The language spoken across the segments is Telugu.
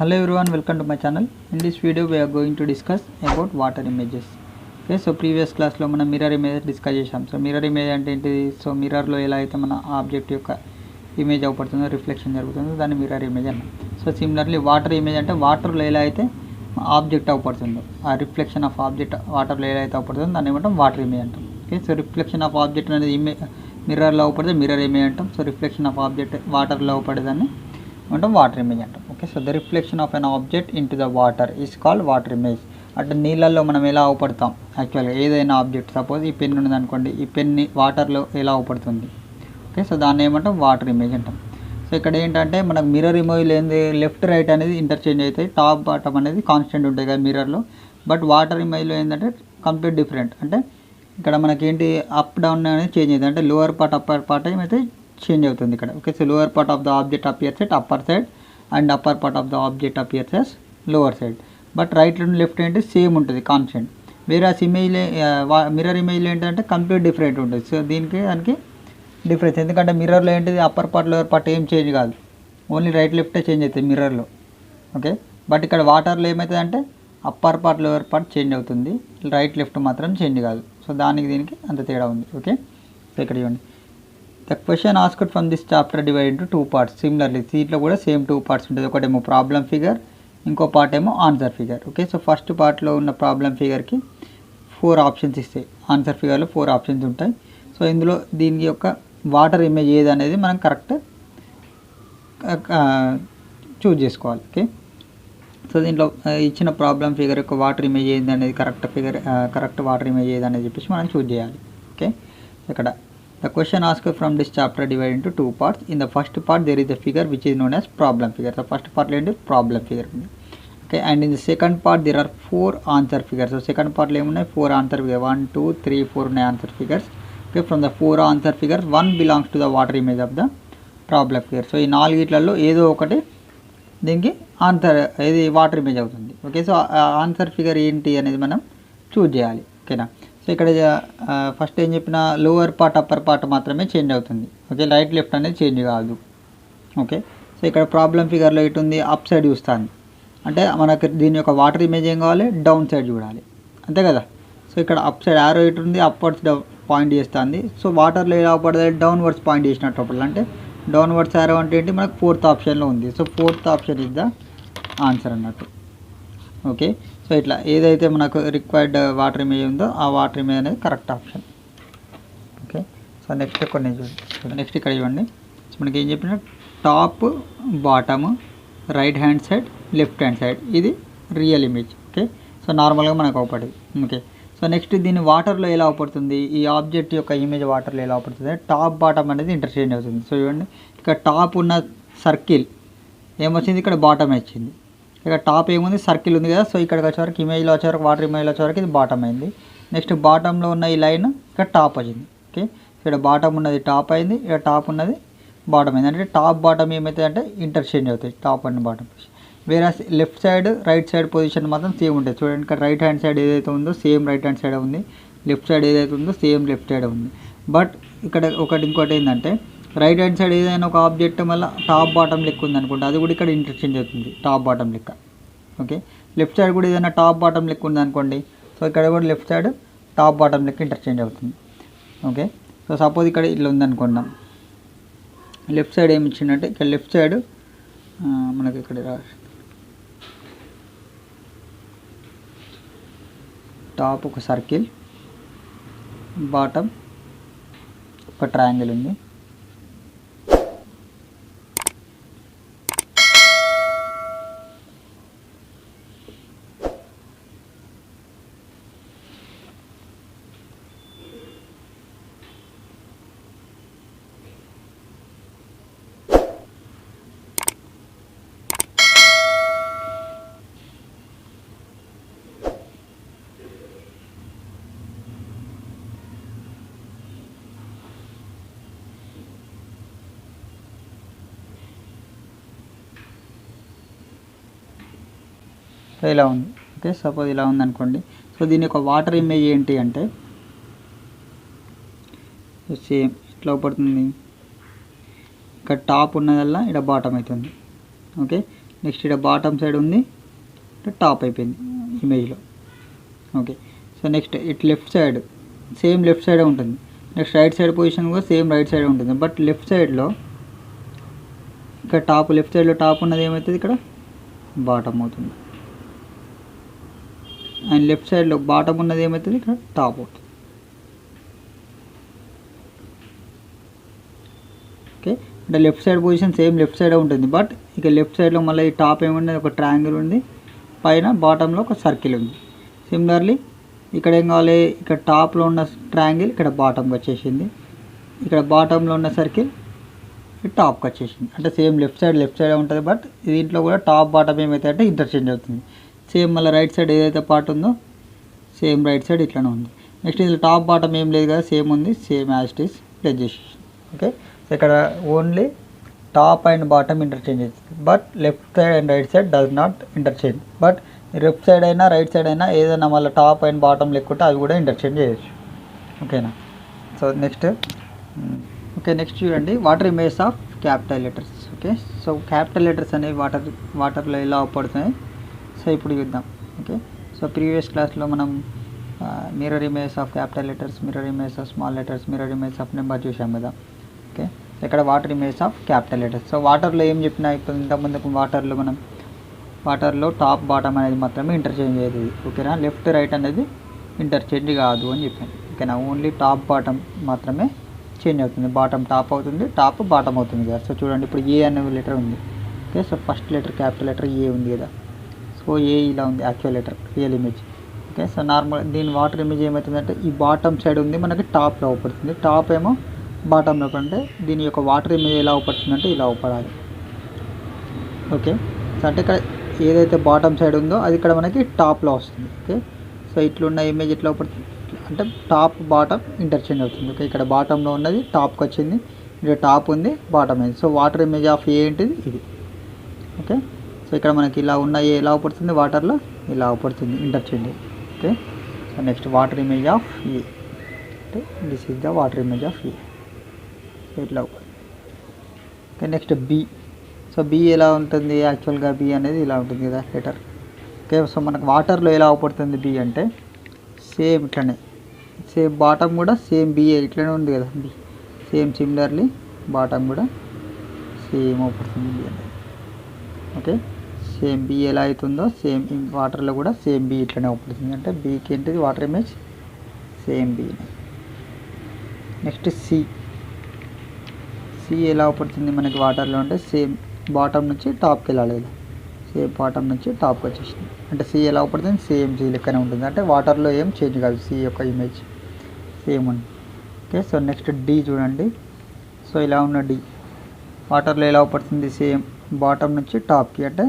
Hello everyone, welcome to my channel. In this video we are going to discuss about water images. Okay, so previous class lo mana mirror image discuss chesam. So mirror image ante enti, so mirror lo ela aithe mana object yokka image avpadutundo reflection jarugutundo dani mirror image anna. So similarly water image ante water lo ela aithe object avpadutundo aa reflection of object water lo ela aithe avpadutundo dani emantam water image antam. Okay, so reflection of object anedi image mirror lo avpadde mirror image antam. So reflection of object water lo avpadadani water image అంటాం. Okay, so the reflection of an object into the water is called water image. అంటే నీళ్ళల్లో మనం ఎలా అవపడతాం, యాక్చువల్గా ఏదైనా ఆబ్జెక్ట్ సపోజ్ ఈ పెన్ ఉన్నది అనుకోండి, ఈ పెన్ని వాటర్లో ఎలా అవపడుతుంది. ఓకే, సో దాన్ని ఏమంటాం వాటర్ ఇమేజ్ అంటాం. సో ఇక్కడ ఏంటంటే మనకు మిర్రర్ ఇమేజ్లో ఏంది లెఫ్ట్ రైట్ అనేది ఇంటర్చేంజ్ అవుతాయి, టాప్ బాటమ్ అనేది కాన్స్టెంట్ ఉంటాయి కదా మిర్రర్లో. బట్ వాటర్ ఇమేజ్లో ఏంటంటే కంప్లీట్ డిఫరెంట్. అంటే ఇక్కడ మనకేంటి అప్ డౌన్ అనేది చేంజ్ అవుతుంది. అంటే లోవర్ పార్ట్ అప్పర్ పార్ట్ ఏమైతే చేంజ్ అవుతుంది ఇక్కడ. Okay, so lower part of the object appears at upper side and upper part of the object appears as lower side. But right and left ఏంటి సేమ్ ఉంటుంది కాన్స్టెంట్. వేరే ఇమేజ్లో మిర్రర్ ఇమేజ్లో ఏంటంటే కంప్లీట్ డిఫరెంట్ ఉంటుంది. సో దానికి డిఫరెన్స్, ఎందుకంటే మిర్రర్లో ఏంటిది అప్పర్ పార్ట్ లోవర్ పార్ట్ ఏం చేంజ్ కాదు, ఓన్లీ రైట్ లెఫ్టే చేంజ్ అవుతుంది మిర్రర్లో. ఓకే, బట్ ఇక్కడ వాటర్లో ఏమవుతుంది అంటే upper part lower part change అవుతుంది, రైట్ లెఫ్ట్ మాత్రం చేంజ్ కాదు. సో దీనికి అంత తేడా ఉంది. ఓకే, సో ఇక్కడ చూడండి, the question asked from this chapter divide into 2 parts. Similarly దీంట్లో కూడా సేమ్ 2 parts ఉంటుంది. ఒకటేమో ప్రాబ్లం ఫిగర్, ఇంకో పార్ట్ ఏమో answer figure. Okay, so first పార్ట్లో ఉన్న ప్రాబ్లం ఫిగర్కి 4 ఆప్షన్స్ ఇస్తాయి, ఆన్సర్ ఫిగర్లో 4 ఆప్షన్స్ ఉంటాయి. సో ఇందులో దీని యొక్క వాటర్ ఇమేజ్ ఏది అనేది మనం కరెక్ట్ చూజ్ చేసుకోవాలి. ఓకే, సో దీంట్లో ఇచ్చిన ప్రాబ్లం ఫిగర్ యొక్క వాటర్ ఇమేజ్ ఏది అనేది కరెక్ట్ వాటర్ ఇమేజ్ ఏది అనేది చెప్పేసి మనం చూజ్ చేయాలి. ఓకే, ఇక్కడ the question asked from this chapter divided into 2 parts. In the first part there is a figure which is known as problem figure. So first part lo problem figure undi. Okay, and in the second part there are 4 answer figures. So second part lo em unnai 4 answer figures, 1 2 3 4 unnai answer figures. Okay, from the 4 answer figures one belongs to the water image of the problem figure. So ee నాలుగిట్లలో ఏదో ఒకటి దీనికి ఆన్సర్ ఇది వాటర్ ఇమేజ్ అవుతుంది. ఓకే, సో ఆన్సర్ ఫిగర్ ఏంటి అనేది మనం చూజ్ చేయాలి. ఓకేనా, సో ఇక్కడ ఫస్ట్ ఏం చెప్పిన లోవర్ పార్ట్ అప్పర్ పార్ట్ మాత్రమే చేంజ్ అవుతుంది. ఓకే, రైట్ లెఫ్ట్ అనేది చేంజ్ కాదు. ఓకే, సో ఇక్కడ ప్రాబ్లం ఫిగర్లో ఇటు ఉంది అప్ సైడ్ చూస్తాను, అంటే మనకు దీని యొక్క వాటర్ ఇమేజ్ ఏం కావాలి, డౌన్ సైడ్ చూడాలి, అంతే కదా. సో ఇక్కడ అప్ సైడ్ యారో ఇటు ఉంది, అప్వర్డ్స్ పాయింట్ చేస్తుంది. సో వాటర్లో ఎలా పడుతుంది, డౌన్వర్డ్స్ పాయింట్ చేసినప్పుడు, అంటే డౌన్వర్డ్స్ యారో అంటే ఏంటి మనకు 4th ఆప్షన్లో ఉంది. So 4th option is the answer అన్నట్టు. ఓకే, సో ఇట్లా ఏదైతే మనకు రిక్వైర్డ్ వాటర్ ఇమేజ్ ఉందో ఆ వాటర్ ఇమేజ్ అనేది correct option. Okay, so next కొన్ని చూడండి, నెక్స్ట్ ఇక్కడ చూడండి, సో మనకి ఏం చెప్పిన top bottom right hand side left hand side ఇది రియల్ ఇమేజ్. ఓకే, సో నార్మల్గా మనకు అవపడేది. ఓకే, సో నెక్స్ట్ దీన్ని వాటర్లో ఎలా అవపడుతుంది, ఈ ఆబ్జెక్ట్ యొక్క ఇమేజ్ వాటర్లో ఎలా అవపడుతుంది, టాప్ బాటమ్ అనేది ఇంటర్చేంజ్ అవుతుంది. సో చూడండి, ఇక్కడ టాప్ ఉన్న సర్కిల్ ఏమొచ్చింది, ఇక్కడ బాటమ్ వచ్చింది. ఇక్కడ టాప్ ఏముంది, సర్కిల్ ఉంది కదా. సో ఇక్కడికి వచ్చేవరకు ఇమేజ్లో వచ్చేవరకు వాటర్ ఇమేజ్లో వచ్చేవరకు ఇది బాటమ్ అయింది. నెక్స్ట్ బాటంలో ఉన్న ఈ లైన్ ఇక్కడ టాప్ వచ్చింది. ఓకే, ఇక్కడ బాటమ్ ఉన్నది టాప్ అయింది, ఇక్కడ టాప్ ఉన్నది బాటమ్ అయింది. అంటే టాప్ బాటమ్ ఏమవుతుంది అంటే ఇంటర్చేంజ్ అవుతాయి, టాప్ అండ్ బాటమ్. వేరే left side right side position మాత్రం సేమ్ ఉంటుంది. చూడండి, ఇక్కడ రైట్ హ్యాండ్ సైడ్ ఏదైతే ఉందో సేమ్ రైట్ హ్యాండ్ సైడ్ ఉంది, లెఫ్ట్ సైడ్ ఏదైతే ఉందో సేమ్ లెఫ్ట్ సైడ్ ఉంది. బట్ ఇక్కడ ఇంకోటి ఏంటంటే రైట్ హ్యాండ్ సైడ్ ఏదైనా ఒక ఆబ్జెక్ట్ మళ్ళీ టాప్ బాటమ్ లెక్క ఉంది అనుకుంటే అది కూడా ఇక్కడ ఇంటర్చేంజ్ అవుతుంది, టాప్ బాటమ్ లెక్క. ఓకే, లెఫ్ట్ సైడ్ కూడా ఏదైనా టాప్ బాటమ్ లెక్క ఉంది అనుకోండి, సో ఇక్కడ కూడా లెఫ్ట్ సైడ్ టాప్ బాటమ్ లెక్క ఇంటర్చేంజ్ అవుతుంది. ఓకే, సో సపోజ్ ఇక్కడ ఇట్లా ఉందనుకున్నాం, లెఫ్ట్ సైడ్ ఏమి ఇచ్చిందంటే ఇక్కడ లెఫ్ట్ సైడ్ మనకి ఇక్కడ టాప్ ఒక సర్కిల్, బాటమ్ ఒక ట్రయాంగిల్ ఉంది. సో ఇలా ఉంది. ఓకే, సపోజ్ ఇలా ఉంది అనుకోండి. సో దీని యొక్క వాటర్ ఇమేజ్ ఏంటి అంటే సేమ్ ఇట్లా పడుతుంది, ఇక్కడ టాప్ ఉన్నదల్లా ఇక్కడ బాటమ్ అవుతుంది. ఓకే, నెక్స్ట్ ఇక్కడ బాటమ్ సైడ్ ఉంది, టాప్ అయిపోయింది ఇమేజ్లో. Okay, so next it left side same left సైడే ఉంటుంది. నెక్స్ట్ రైట్ సైడ్ పొజిషన్ కూడా సేమ్ రైట్ సైడే ఉంటుంది. బట్ లెఫ్ట్ సైడ్లో ఇక్కడ టాప్, లెఫ్ట్ సైడ్లో టాప్ ఉన్నది ఏమవుతుంది, ఇక్కడ బాటమ్ అవుతుంది. అండ్ లెఫ్ట్ సైడ్లో బాటమ్ ఉన్నది ఏమవుతుంది, ఇక్కడ టాప్ అవుతుంది. ఓకే, అంటే left side position same left సైడే ఉంటుంది. బట్ ఇక లెఫ్ట్ సైడ్లో మళ్ళీ ఈ టాప్ ఏముంది, ఒక ట్రయాంగిల్ ఉంది, పైన బాటంలో ఒక సర్కిల్ ఉంది. సిమిలర్లీ ఇక్కడ ఏం కావాలి, ఇక్కడ టాప్లో ఉన్న ట్రయాంగిల్ ఇక్కడ బాటంకి వచ్చేసింది, ఇక్కడ బాటంలో ఉన్న సర్కిల్ టాప్కి వచ్చేసింది. అంటే సేమ్ లెఫ్ట్ సైడ్ ఉంటుంది. బట్ దీంట్లో కూడా టాప్ బాటమ్ ఏమైతే అంటే ఇంటర్చేంజ్ అవుతుంది. సేమ్ మళ్ళీ రైట్ సైడ్ ఏదైతే పార్ట్ ఉందో సేమ్ రైట్ సైడ్ ఇట్లానే ఉంది. నెక్స్ట్ ఇది టాప్ బాటమ్ ఏం లేదు కదా, సేమ్ ఉంది, same as it is place చేసేసి. ఓకే, సో ఇక్కడ only top and bottom interchange అవుతుంది. But left side and right side does not interchange. But left side అయినా రైట్ సైడ్ అయినా ఏదైనా మళ్ళీ టాప్ అండ్ బాటమ్ లేకుంటే అవి కూడా ఇంటర్చేంజ్ చేయొచ్చు. ఓకేనా, సో నెక్స్ట్ నెక్స్ట్ చూడండి, water image of capital letters. Okay, so capital letters అనేవి వాటర్లో ఎలా పడుతున్నాయి, సో ఇప్పుడు చూద్దాం. ఓకే, సో ప్రీవియస్ క్లాస్లో మనం mirror image of capital letters, mirror image of small letters, mirror image of number చూసాం కదా. ఓకే, ఇక్కడ water image of capital letters. So వాటర్లో ఏం చెప్పినా, ఇప్పుడు ఇంతకుముందుకు వాటర్లో టాప్ బాటమ్ అనేది మాత్రమే ఇంటర్చేంజ్ అవుతుంది. ఓకేనా, లెఫ్ట్ రైట్ అనేది ఇంటర్చేంజ్ కాదు అని చెప్పాను. ఓకేనా, ఓన్లీ టాప్ బాటమ్ మాత్రమే చేంజ్ అవుతుంది. బాటమ్ టాప్ అవుతుంది, టాప్ బాటమ్ అవుతుంది కదా. సో చూడండి, ఇప్పుడు ఏ అనే లెటర్ ఉంది. Okay, so first letter capital letter A ఉంది కదా. సో ఏ ఇలా ఉంది actual letter, real image. Okay, so normal దీని వాటర్ ఇమేజ్ ఏమవుతుందంటే ఈ బాటమ్ సైడ్ ఉంది మనకి టాప్లో అవపడుతుంది, టాప్ ఏమో బాటంలో. అంటే దీని యొక్క వాటర్ ఇమేజ్ ఎలా అవపడుతుందంటే ఇలా అవపడాలి. ఓకే, సో అంటే ఇక్కడ ఏదైతే బాటమ్ సైడ్ ఉందో అది ఇక్కడ మనకి టాప్లో వస్తుంది. ఓకే, సో ఇట్లున్న ఇమేజ్ ఎట్లా అవపడుతుంది అంటే టాప్ బాటమ్ ఇంటర్చేంజ్ అవుతుంది. ఓకే, ఇక్కడ బాటంలో ఉన్నది టాప్కి వచ్చింది, ఇక్కడ టాప్ ఉంది, బాటమ్ అయింది. So water image of A ఏంటిది ఇది. ఓకే, సో ఇక్కడ మనకి ఇలా ఉన్న ఏ ఎలా అవపడుతుంది, వాటర్లో ఇలా అవపడుతుంది interchange. Okay, so next water image of A అంటే this is the water image of A. So ఇట్లా అవపడుతుంది. Okay, next B. So B ఎలా ఉంటుంది, యాక్చువల్గా బి అనేది ఇలా ఉంటుంది కదా లెటర్. ఓకే, సో మనకు వాటర్లో ఎలా అవపడుతుంది బి అంటే సేమ్ ఇట్లనే, సేమ్ బాటమ్ కూడా సేమ్ బి ఇట్లనే ఉంది కదా బి. సేమ్ సిమిలర్లీ బాటమ్ కూడా సేమ్ అవపడుతుంది బి అనేది. ఓకే, సేమ్ బి ఎలా అవుతుందో సేమ్ వాటర్లో కూడా సేమ్ బి ఇట్లనే అవపడుతుంది. అంటే బీకి ఏంటిది water image same B. Next C. C ఎలా అవపడుతుంది మనకి వాటర్లో అంటే సేమ్ బాటమ్ నుంచి టాప్కి వెళ్ళాలి కదా, సేమ్ బాటమ్ నుంచి టాప్కి వచ్చేసింది. అంటే సి ఎలా అవపడుతుంది, సేమ్ సి లెక్కనే ఉంటుంది. అంటే వాటర్లో ఏం చేంజ్ కాదు, సి యొక్క ఇమేజ్ సేమ్ ఉంది. ఓకే, సో నెక్స్ట్ డి చూడండి. సో ఇలా ఉన్న డి వాటర్లో ఎలా అవపడుతుంది, సేమ్ బాటమ్ నుంచి టాప్కి అంటే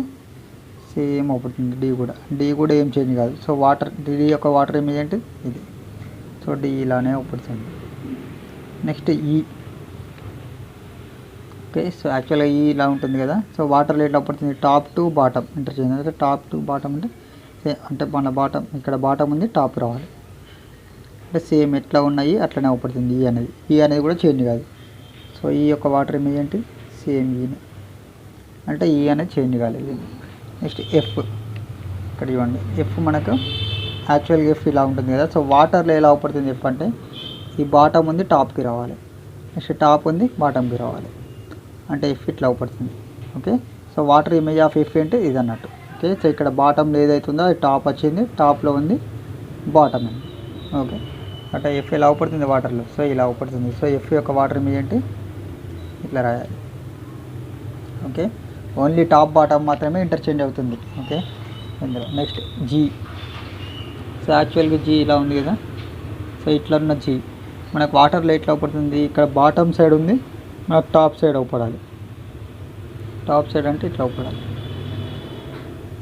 సేమ్ అవుతుంది. డి కూడా ఏం చేంజ్ కాదు. సో డి యొక్క వాటర్ ఇమేజ్ అంటే ఇది. సో డి ఇలానే అవుపడుతుంది. నెక్స్ట్ ఈ. ఓకే, సో యాక్చువల్గా ఈ ఇలా ఉంటుంది కదా. సో వాటర్లో ఎట్లా పడుతుంది, టాప్ టు బాటమ్ ఇంటర్చేంజ్. అంటే టాప్ టు బాటమ్ అంటే మన బాటమ్ ఇక్కడ బాటమ్ ఉంది, టాప్ రావాలి. అంటే సేమ్ ఎట్లా ఉన్నాయి అట్లనే అవపడుతుంది ఈ అనేది కూడా చేంజ్ కాదు. సో ఈ యొక్క వాటర్ ఇమేజ్ ఏంటి సేమ్ ఈనే, అంటే ఈ అనేది చేంజ్ కాలేదు. Next F. ఇక్కడ చూడండి, ఎఫ్ మనకు యాక్చువల్గా ఎఫ్ ఇలా ఉంటుంది కదా. సో వాటర్లో ఎలా అవపడుతుంది ఎఫ్ అంటే ఈ బాటమ్ ఉంది టాప్కి రావాలి, నెక్స్ట్ టాప్ ఉంది బాటమ్కి రావాలి. అంటే ఎఫ్ ఇట్లా అవపడుతుంది. Okay, so water image of F అంటే ఇది అన్నట్టు. ఓకే, సో ఇక్కడ బాటంలో ఏదైతుందో అది టాప్ వచ్చింది, టాప్లో ఉంది బాటమ్ ఉంది. ఓకే, అంటే ఎఫ్ ఎలా అవపడుతుంది వాటర్లో, సో ఇలా అవపడుతుంది. సో ఎఫ్ యొక్క వాటర్ ఇమేజ్ అంటే ఇట్లా రాయాలి. ఓకే, ఓన్లీ టాప్ బాటమ్ మాత్రమే ఇంటర్చేంజ్ అవుతుంది. ఓకే, ఇందులో నెక్స్ట్ జీ. సో యాక్చువల్గా జీ ఇలా ఉంది కదా. సో ఇట్లా ఉన్న జీ మనకు వాటర్లో ఎట్లా అవపడుతుంది, ఇక్కడ బాటమ్ సైడ్ ఉంది, మనకు టాప్ సైడ్ అవపడాలి. టాప్ సైడ్ అంటే ఇట్లా అవపడాలి.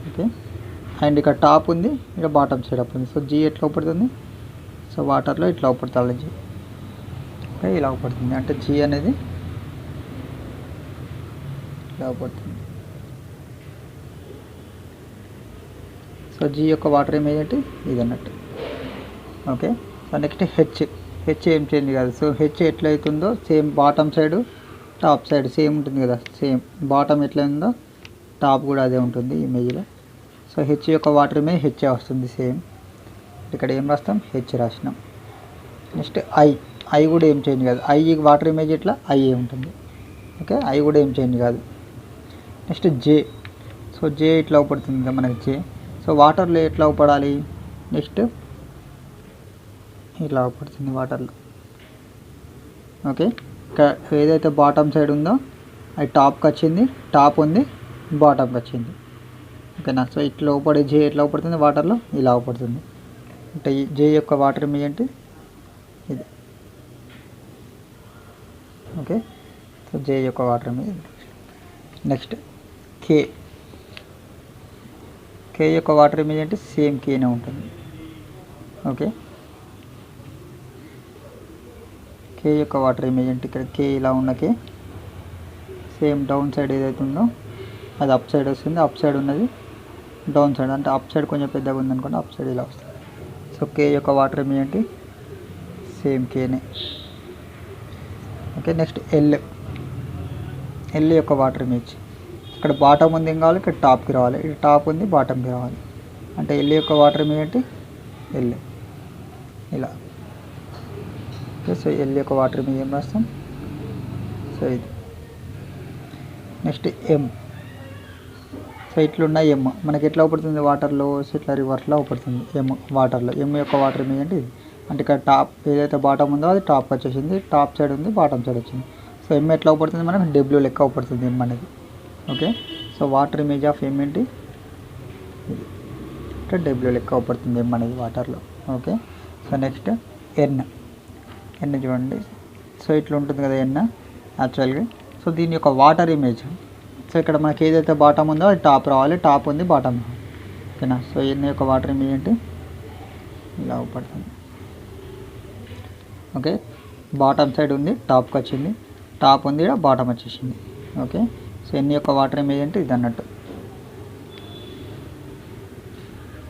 ఓకే, అండ్ ఇక్కడ టాప్ ఉంది, ఇక్కడ బాటమ్ సైడ్ అవుతుంది. సో జీ ఎట్లా అవపడుతుంది, సో వాటర్లో ఇట్లా అవపడుతుంది జీ. ఓకే, ఇలా అవపడుతుంది. అంటే జీ అనేది ఇలా అవపడుతుంది. సో జీ యొక్క వాటర్ ఇమేజ్ అంటే ఇది అన్నట్టు. ఓకే, సో నెక్స్ట్ హెచ్ ఏం చేంజ్ కాదు. సో హెచ్ ఎట్లా అవుతుందో same bottom side top side same ఉంటుంది కదా. సేమ్ బాటమ్ ఎట్లా ఉందో టాప్ కూడా అదే ఉంటుంది ఇమేజ్లో. సో హెచ్ యొక్క వాటర్ ఇమేజ్ హెచ్ వస్తుంది సేమ్. ఇక్కడ ఏం రాస్తాం, హెచ్ రాసినాం. నెక్స్ట్ ఐ కూడా ఏం చేంజ్ కాదు, ఐ వాటర్ ఇమేజ్ ఇట్లా ఐ ఉంటుంది. ఓకే, ఐ కూడా ఏం చేంజ్ కాదు. నెక్స్ట్ జే. సో జే ఇట్లా అవుపడుతుంది కదా మనకి జే. సో వాటర్లో ఎట్లా అవుపడాలి, నెక్స్ట్ ఇట్లా అవుపడుతుంది వాటర్లో. ఓకే, ఇక్కడ ఏదైతే బాటమ్ సైడ్ ఉందో అది టాప్కి వచ్చింది, టాప్ ఉంది, బాటమ్కి వచ్చింది. ఓకేనా. సో ఇట్లా అవుపడే జే ఎట్లా అవుపడుతుంది వాటర్లో, ఇలా అవుపడుతుంది. అంటే ఈ జే యొక్క వాటర్ ఇమేజ్ అంటే ఇది. ఓకే, సో జే యొక్క వాటర్ ఇమేజ్. నెక్స్ట్ కే. కే యొక్క వాటర్ ఇమేజ్ అంటే సేమ్ కేనే ఉంటుంది. ఓకే, కే యొక్క వాటర్ ఇమేజ్ అంటే ఇక్కడ కే ఇలా ఉన్న కే సేమ్ డౌన్ సైడ్ ఏదైతే ఉందో అది అప్ సైడ్ వస్తుంది, అప్ సైడ్ ఉన్నది డౌన్ సైడ్, అంటే అప్ సైడ్ కొంచెం పెద్దగా ఉందనుకోండి అప్ సైడ్ ఇలా వస్తుంది. సో కే యొక్క వాటర్ ఇమేజ్ అంటే సేమ్ కేనే. ఓకే, నెక్స్ట్ ఎల్ యొక్క వాటర్ ఇమేజ్. ఇక్కడ బాటమ్ ఉంది ఏం కావాలి, ఇక్కడ టాప్కి రావాలి, ఇక్కడ టాప్ ఉంది బాటమ్కి రావాలి. అంటే ఎల్ యొక్క వాటర్ ఇమేజ్ అంటే ఎల్ ఇలా. ఓకే, సో ఎల్ యొక్క వాటర్ ఇమేజ్ ఏం రాస్తాం, సో ఇది. నెక్స్ట్ ఎం. సో ఇట్లున్న ఎమ్ మనకి ఎట్లా అవుపడుతుంది వాటర్లో, సో ఇట్లా రివర్స్లో అవుపడుతుంది ఎమ్ వాటర్లో. ఎమ్ యొక్క వాటర్ ఇమేజ్ అంటే ఇది. అంటే ఇక్కడ టాప్ ఏదైతే బాటమ్ ఉందో అది టాప్కి వచ్చేసింది, టాప్ సైడ్ ఉంది బాటమ్ సైడ్ వచ్చింది. సో ఎమ్ ఎట్లా అవుపడుతుంది మనకు డబ్ల్యూ లెక్క అవుపడుతుంది ఎమ్ అనేది. Okay, so water image of M ఏంటి, అంటే డబ్ల్యూ లెక్క అవుపడుతుంది ఎమ్ అనేది వాటర్లో. Okay, so next N. చూడండి, సో ఇట్లా ఉంటుంది కదా ఎన్ యాక్చువల్గా. సో దీని యొక్క వాటర్ ఇమేజ్, సో ఇక్కడ మనకి ఏదైతే బాటమ్ ఉందో అది టాప్ రావాలి, టాప్ ఉంది బాటమ్ రావాలి. ఓకేనా. సో ఎన్ యొక్క వాటర్ ఇమేజ్ ఏంటి, ఇలా అవుపడుతుంది. ఓకే, బాటమ్ సైడ్ ఉంది టాప్కి వచ్చింది, టాప్ ఉంది ఇక్కడ బాటమ్ వచ్చేసింది. ఓకే, సో ఎన్ యొక్క వాటర్ ఇమేజ్ అంటే ఇది అన్నట్టు.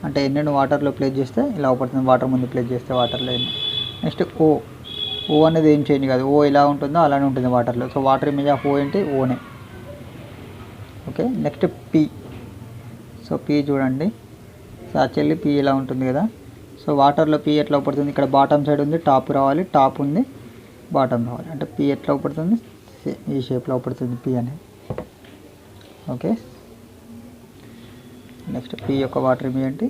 అంటే ఎన్నెండు వాటర్లో ప్లేస్ చేస్తే ఇలా అవుపడుతుంది, వాటర్ ముందు ప్లేస్ చేస్తే వాటర్లో ఎన్ని. నెక్స్ట్ ఓ అనేది ఏం చేంజ్ కాదు, ఓ ఎలా ఉంటుందో అలానే ఉంటుంది వాటర్లో. So water image of O ఏంటి, ఓనే. Okay, next P. So P చూడండి, సో యాక్చువల్లీ పి ఇలా ఉంటుంది కదా. సో వాటర్లో పి ఎట్లా అవుపడుతుంది, ఇక్కడ బాటమ్ సైడ్ ఉంది టాప్ రావాలి, టాప్ ఉంది బాటమ్ రావాలి. అంటే పి ఎట్లా అవుపడుతుంది, ఈ షేప్లో అవుపడుతుంది పి అనేది. ఓకే, నెక్స్ట్ పి యొక్క వాటర్ ఇమేజ్ ఏంటి.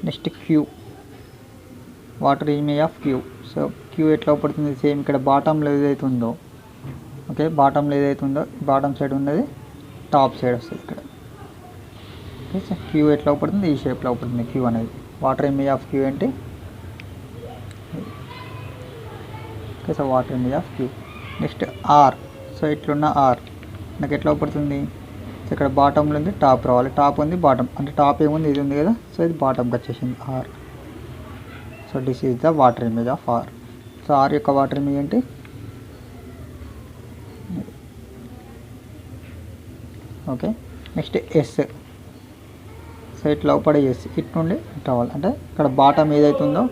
Next Q. Water image of Q. So Q ఎట్లా అవుపడుతుంది, సేమ్ ఇక్కడ బాటంలో ఏదైతే ఉందో, ఓకే బాటంలో ఏదైతే ఉందో బాటమ్ సైడ్ ఉన్నది టాప్ సైడ్ వస్తుంది ఇక్కడ. ఓకే, సో క్యూ ఎట్లా అవుపడుతుంది, ఈ షేప్లో అవుపడుతుంది క్యూ అనేది. వాటర్ ఇమేజ్ ఆఫ్ క్యూ ఏంటి. Okay, so water image of Q. Next R. So ఇట్లున్న ఆర్ నాకు ఎట్లా అవుపడుతుంది, సో ఇక్కడ బాటంలో ఉంది టాప్ రావాలి, టాప్ ఉంది బాటమ్, అంటే టాప్ ఏముంది ఇది ఉంది కదా, సో ఇది బాటమ్కి వచ్చేసింది R. So this is the water image of R. So R యొక్క వాటర్ ఇమేజ్ ఏంటి. Okay, next S. సో ఇట్లా అవుపడే ఎస్ ఇటు నుండి ఇటు రావాలి, అంటే ఇక్కడ బాటమ్ ఏదైతే ఉందో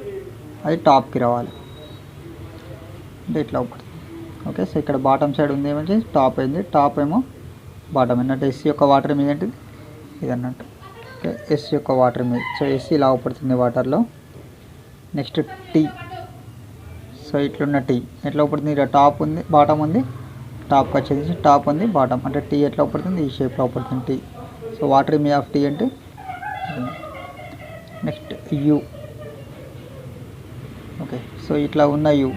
అది టాప్కి రావాలి, అంటే ఇట్లా అవుపడుతుంది. ఓకే, సో ఇక్కడ బాటమ్ సైడ్ ఉంది ఏమంటే టాప్ అయింది, టాప్ ఏమో బాటమ్ అన్నట్టు. ఎస్ యొక్క వాటర్ ఇమేజ్ ఏంటి ఇది అన్నట్టు. ఓకే, ఎస్ యొక్క వాటర్ ఇమేజ్. సో ఎస్ ఇలా అవుపడుతుంది వాటర్లో. Next T. సో ఇట్లున్న టీ ఎట్లా అవుపడుతుంది, ఇక్కడ టాప్ ఉంది బాటమ్ ఉంది, టాప్కి వచ్చేసి టాప్ ఉంది బాటమ్, అంటే టీ ఎట్లా అవుపడుతుంది, ఈ షేప్లో అవుపడుతుంది T. So water image of T అంటే. Next U. ఓకే, సో ఇట్లా ఉన్న యూ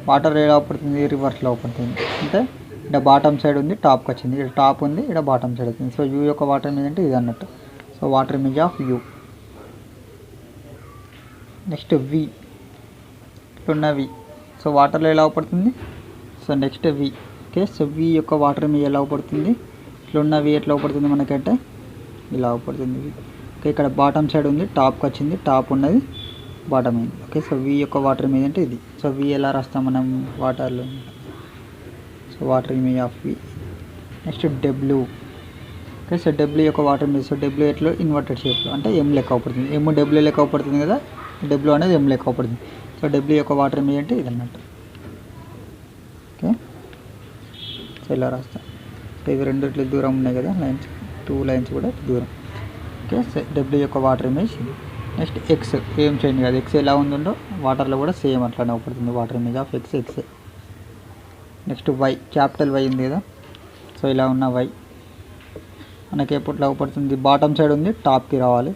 వాటర్ ఎలా అవుపడుతుంది, రివర్స్లో అవుపడుతుంది. అంటే ఇక్కడ బాటమ్ సైడ్ ఉంది టాప్కి వచ్చింది, ఇక్కడ టాప్ ఉంది ఇక్కడ బాటమ్ సైడ్ వచ్చింది. సో యూ యొక్క వాటర్ ఇమేజ్ అంటే ఇది అన్నట్టు. So water image of U. Next V. ఇట్లున్న వి. సో వాటర్లో ఎలా అవుపడుతుంది, so next V. Okay, so V యొక్క వాటర్ ఇమేజ్ ఎలా అవుపడుతుంది, ఇట్లున్న వి ఎట్లా అవుపడుతుంది మనకంటే ఇలా అవుపడుతుంది వి. ఓకే, ఇక్కడ బాటమ్ సైడ్ ఉంది టాప్కి వచ్చింది, టాప్ ఉన్నది బాటమ్ అయింది. ఓకే, సో వి యొక్క వాటర్ ఇమేజ్ అంటే ఇది. సో వి ఎలా రాస్తాం మనం వాటర్లో, so water image of V. Next W. Okay, so W యొక్క వాటర్ ఇమేజ్. సో డబ్ల్యూ ఎట్లో ఇన్వర్టెడ్ షేప్లో, అంటే ఎం లెక్క అవుపడుతుంది, ఎమ్ డబ్ల్యూ లెక్క అవుపడుతుంది కదా, డబ్ల్యూ అనేది ఎం లెక్క అవుపడుతుంది. సో డబ్ల్యూ యొక్క వాటర్ ఇమేజ్ అంటే ఇది అన్నట్టు. ఓకే, సో ఇలా రాస్తాం. ఇవి రెండు ఇట్లా దూరం ఉన్నాయి కదా లైన్స్, 2 లైన్స్ కూడా దూరం. ఓకే, డబ్ల్యూ యొక్క వాటర్ ఇమేజ్ ఇది. నెక్స్ట్ ఎక్స్ ఏం చేంజ్ కాదు, ఎక్స్ ఎలా ఉందో వాటర్లో కూడా సేమ్ అట్లానే అవుపడుతుంది water image of X. Next Y, capital Y ఉంది కదా, సో ఇలా ఉన్న వై మనకి ఎప్పట్లో అవుపడుతుంది, బాటమ్ సైడ్ ఉంది టాప్కి రావాలి,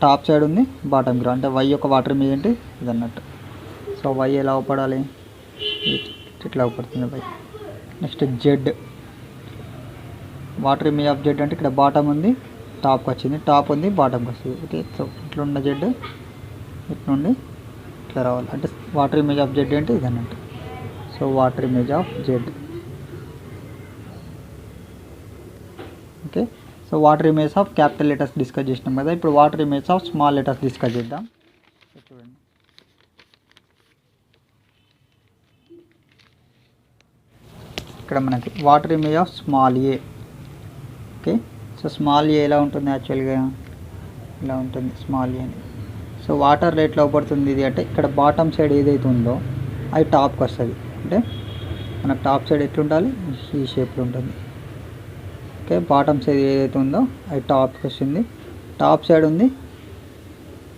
టాప్ సైడ్ ఉంది బాటమ్కి రావాలి, అంటే వై యొక్క వాటర్ ఇమేజ్ ఏంటి ఇది అన్నట్టు. సో వై ఎలా అవుపడాలి, ఇట్లా అవుపడుతుంది Y. Next Z, water image of Z అంటే ఇక్కడ బాటమ్ ఉంది టాప్కి వచ్చింది, టాప్ ఉంది బాటమ్కి వస్తుంది. ఓకే, సో ఇట్లా ఉన్న జెడ్ ఇట్లుండి ఇట్లా రావాలి, అంటే వాటర్ ఇమేజ్ ఆఫ్ జెడ్ అంటే ఇది అన్నట్టు. So water image of Z. Okay, so water image of capital letters discuss చేసినాం కదా, ఇప్పుడు water image of small letters discuss చేద్దాం. చూడండి, ఇక్కడ మనకి water image of small A. Okay, so small A ఎలా ఉంటుంది, యాక్చువల్గా ఇలా ఉంటుంది స్మాల్ ఏ అని. సో వాటర్ రేట్లో పడుతుంది ఇది అంటే ఇక్కడ బాటమ్ సైడ్ ఏదైతే ఉందో అది టాప్కి వస్తుంది, అంటే మనకు టాప్ సైడ్ ఎట్లుండాలి ఈ షేప్లో ఉంటుంది. ఓకే, బాటమ్ సైడ్ ఏదైతే ఉందో అది టాప్కి వస్తుంది, టాప్ సైడ్ ఉంది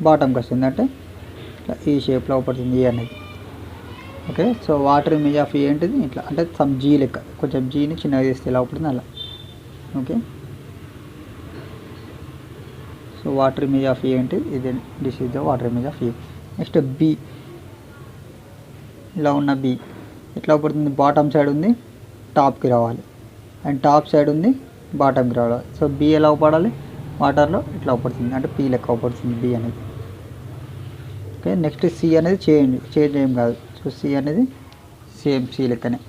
బాటమ్కి వస్తుంది, అంటే ఈ షేప్లో పడుతుంది ఏ అనేది. Okay, so water image of A ఏంటిది ఇట్లా, అంటే సమ్ జీ లెక్క, కొంచెం జీని చిన్నగా చేస్తే ఎలా పడుతుంది అలా. Okay, so water image of A ఏంటి ఇది, this is the water image of A. Next B, ఇలా ఉన్న బి ఎట్లా పడుతుంది, బాటమ్ సైడ్ ఉంది టాప్కి రావాలి, అండ్ టాప్ సైడ్ ఉంది బాటమ్కి రావాలి. సో బి ఎలా పడాలి, వాటర్లో ఇట్లా పడుతుంది, అంటే పీ లెక్క పడుతుంది బి అనేది. ఓకే, నెక్స్ట్ సి అనేది చేంజ్ ఏం కాదు, సో సి అనేది సేమ్ సి లెక్కనే.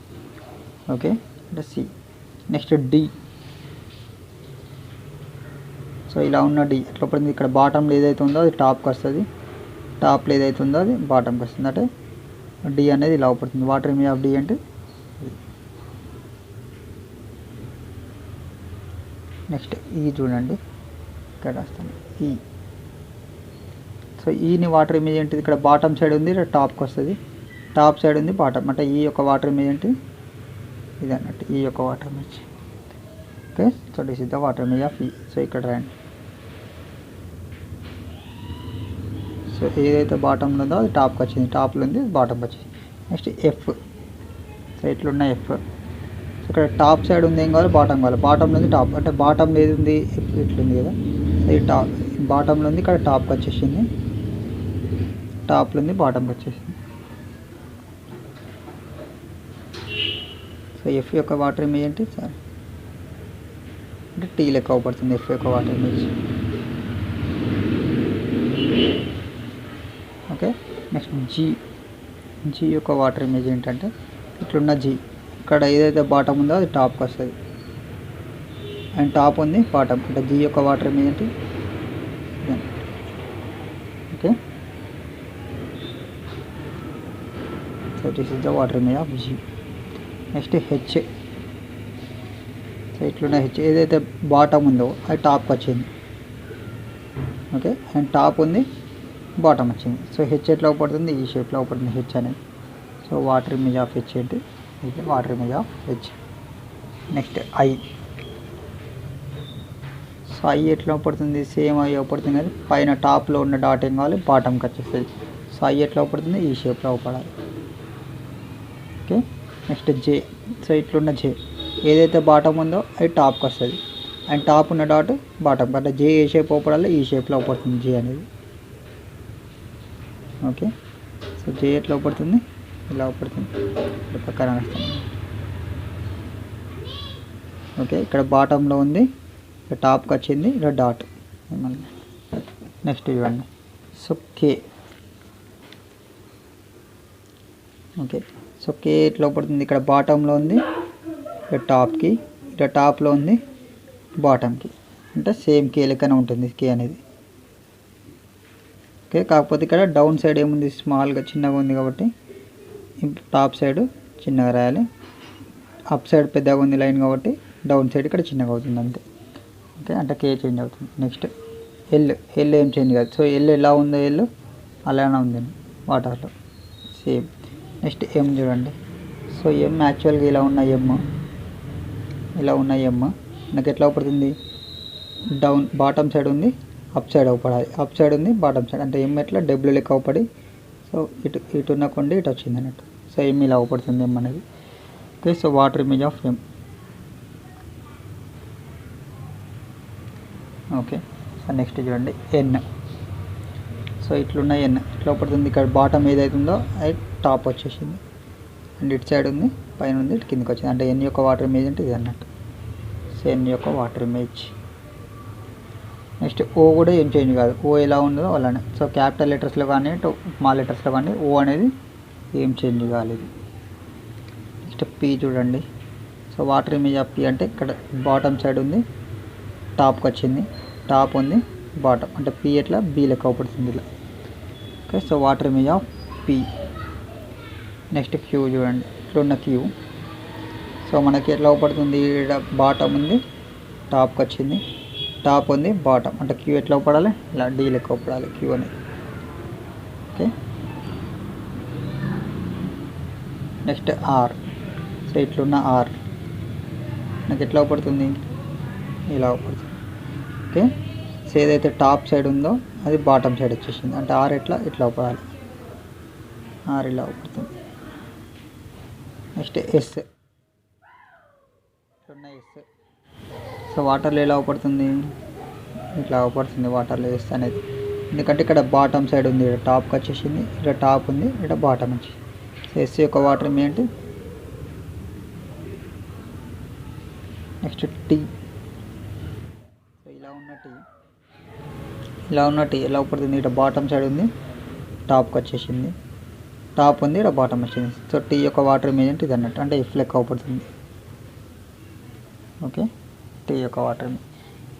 ఓకే, అంటే సి. నెక్స్ట్ డి, సో ఇలా ఉన్న డి ఎట్లా పడుతుంది, ఇక్కడ బాటంలో ఏదైతే ఉందో అది టాప్కి వస్తుంది, టాప్లో ఏదైతే ఉందో అది బాటమ్కి వస్తుంది, అంటే డి అనేది ఇలా పడుతుంది. వాటర్ ఇమేజ్ ఆఫ్ డి అంటే నెక్స్ట్ ఈ చూడండి ఇక్కడ వస్తుంది ఈ. సో ఈని వాటర్ ఇమేజ్ ఏంటిది, ఇక్కడ బాటమ్ సైడ్ ఉంది టాప్కి వస్తుంది, టాప్ సైడ్ ఉంది బాటమ్, అంటే ఈ యొక్క వాటర్ ఇమేజ్ ఏంటి ఇది అన్నట్టు, ఈ యొక్క water image. Okay, so this is the water image of ఈ. సో ఇక్కడ రండి, సో ఏదైతే బాటంలో ఉందో అది టాప్కి వచ్చింది, టాప్లో ఉంది బాటమ్కి వచ్చింది. నెక్స్ట్ ఎఫ్, సో ఇట్లున్న ఎఫ్, సో ఇక్కడ టాప్ సైడ్ ఉంది ఏం కావాలి, బాటమ్ కావాలి, బాటంలో ఉంది టాప్, అంటే బాటంలో ఏది ఉంది ఎఫ్ ఇట్లుంది కదా, సో ఈ టాప్ బాటంలో ఉంది ఇక్కడ టాప్కి వచ్చేసింది, టాప్లో ఉంది బాటమ్కి వచ్చేసింది. సో ఎఫ్ యొక్క వాటర్ ఇమేజ్ ఏంటి సార్, అంటే టీ లెక్క పడుతుంది ఎఫ్ యొక్క water image. Okay, next G, G యొక్క వాటర్ ఇమేజ్ ఏంటంటే ఇట్లున్న జీ, ఇక్కడ ఏదైతే బాటమ్ ఉందో అది టాప్కి వస్తుంది, అండ్ టాప్ ఉంది బాటమ్, అంటే జీ యొక్క వాటర్ ఇమేజ్ ఏంటి. Okay, so this is the water image of G. Next H, so ఇట్లున్న హెచ్ ఏదైతే బాటమ్ ఉందో అది టాప్కి వచ్చింది. ఓకే, అండ్ టాప్ ఉంది బాటమ్ వచ్చింది, సో హెచ్ ఎట్లా పడుతుంది ఈ షేప్లో పడుతుంది హెచ్ అనేది. So water image of H ఏంటి, ఇది water image of H. Next I, so I ఎట్లా పడుతుంది, సేమ్ ఐ పడుతుంది కానీ పైన టాప్లో ఉన్న డాట్ ఏం కావాలి బాటమ్కి వచ్చేస్తుంది. సో ఐ ఎట్లా పడుతుంది ఈ షేప్లో పడాలి. ఓకే, నెక్స్ట్ జే, సో ఇట్లున్న జే ఏదైతే బాటమ్ ఉందో అది టాప్కి వస్తుంది, అండ్ టాప్ ఉన్న డాట్ బాటమ్, అంటే జే ఏ షేప్ పడాలి ఈ షేప్లో పడుతుంది జే అనేది. ఓకే, సో జే ఎట్లా పడుతుంది ఇలా పడుతుంది, ఇక్కడ పక్కన వస్తుంది. ఓకే, ఇక్కడ బాటంలో ఉంది, ఇక్కడ టాప్కి వచ్చింది, ఇక్కడ డాట్. నెక్స్ట్ ఇవ్వండి, సో కే. ఓకే, సో కే ఎట్లా పడుతుంది, ఇక్కడ బాటంలో ఉంది ఇక్కడ టాప్కి, ఇక్కడ టాప్లో ఉంది బాటమ్కి, అంటే సేమ్ కే లెక్కనే ఉంటుంది కే అనేది. ఓకే, కాకపోతే ఇక్కడ డౌన్ సైడ్ ఏముంది స్మాల్గా చిన్నగా ఉంది కాబట్టి టాప్ సైడ్ చిన్నగా రాయాలి, అప్ సైడ్ పెద్దగా ఉంది లైన్ కాబట్టి డౌన్ సైడ్ ఇక్కడ చిన్నగా అవుతుంది అంతే. ఓకే, అంటే కే చేంజ్ అవుతుంది. నెక్స్ట్ ఎల్, ఎల్ ఏం చేంజ్ కాదు, సో ఎల్ ఎలా ఉందో ఎల్ అలానే ఉందండి వాటర్లో సేమ్. నెక్స్ట్ ఎం చూడండి, సో ఎం యాక్చువల్గా ఇలా ఉన్న ఎమ్ ఇలా ఉన్న ఎమ్ నాకు ఎట్లా అవుపడుతుంది, డౌన్ బాటమ్ సైడ్ ఉంది, అప్ సైడ్ అవుపడాలి, అప్ సైడ్ ఉంది బాటమ్ సైడ్, అంటే ఎమ్ ఎట్లా డబ్ల్యూ లెక్క అవుపడి సో ఇటు ఉన్న కొండి ఇటు వచ్చింది అన్నట్టు. సో ఎమ్ ఇలా అవుపడుతుంది ఎమ్ అనేది. Okay, so water image of M. Okay, so next చూడండి ఎన్. సో ఇట్లున్న ఎన్ ఇట్లా పడుతుంది, ఇక్కడ బాటమ్ ఏదైతుందో అది టాప్ వచ్చేసింది, అండ్ ఇటు సైడ్ ఉంది, పైన ఉంది, ఇటు కిందకి వచ్చింది, అంటే ఎన్ యొక్క వాటర్ ఇమేజ్ అంటే ఇది అన్నట్టు. సో ఎన్ యొక్క వాటర్ ఇమేజ్. నెక్స్ట్ ఓ కూడా ఏం చేంజ్ కాదు, ఓ ఎలా ఉందో అలానే. సో క్యాపిటల్ లెటర్స్లో కానీ స్మాల్ లెటర్స్లో కానీ ఓ అనేది ఏం చేంజ్ కాలేదు. నెక్స్ట్ పీ చూడండి. So water image of P అంటే ఇక్కడ బాటమ్ సైడ్ ఉంది, టాప్కి వచ్చింది, టాప్ ఉంది, బాటమ్, అంటే పీ ఎట్లా బీ లెక్క అవుపడుతుంది ఇలా. Okay, so water image of P. Next Q చూడండి, ఇట్లున్న క్యూ. సో మనకి ఎట్లా అవుపడుతుంది, ఇక్కడ బాటమ్ ఉంది, టాప్కి వచ్చింది, టాప్ ఉంది, బాటమ్, అంటే క్యూ ఎట్లా అవుపడాలి, ఇలా డీ లెక్క అవుపడాలి క్యూ అనేది. Okay, next R. సో ఇట్లున్న ఆర్ నాకు ఎట్లా అవుపడుతుంది, ఇలా అవుపడుతుంది. ఓకే, సో ఏదైతే టాప్ సైడ్ ఉందో అది బాటమ్ సైడ్ వచ్చేసింది, అంటే ఆర్ ఎట్లా ఇట్లా అవుపడాలి, ఆర్ ఇలా అవుపడుతుంది. Next S. ఇట్లున్న ఎస్. సో వాటర్లో ఎలా అవుపడుతుంది, ఇట్లా అవుపడుతుంది వాటర్లో ఎస్ అనేది, ఎందుకంటే ఇక్కడ బాటమ్ సైడ్ ఉంది, ఇక్కడ టాప్కి వచ్చేసింది, ఇక్కడ టాప్ ఉంది, ఇక్కడ బాటమ్ వచ్చేసింది. సో ఎస్ యొక్క వాటర్ ఏంటి. Next T. సో ఇలా ఉన్న టీ ఎలా అవుపడుతుంది, ఇక్కడ బాటమ్ సైడ్ ఉంది, టాప్కి వచ్చేసింది, టాప్ ఉంది, ఇక్కడ బాటమ్ వచ్చింది. సో టీ యొక్క వాటర్ ఇమేజ్ అంటే ఇది అన్నట్టు, అంటే ఎఫ్ లెక్క అవుపడుతుంది. ఓకే, టీ యొక్క water image.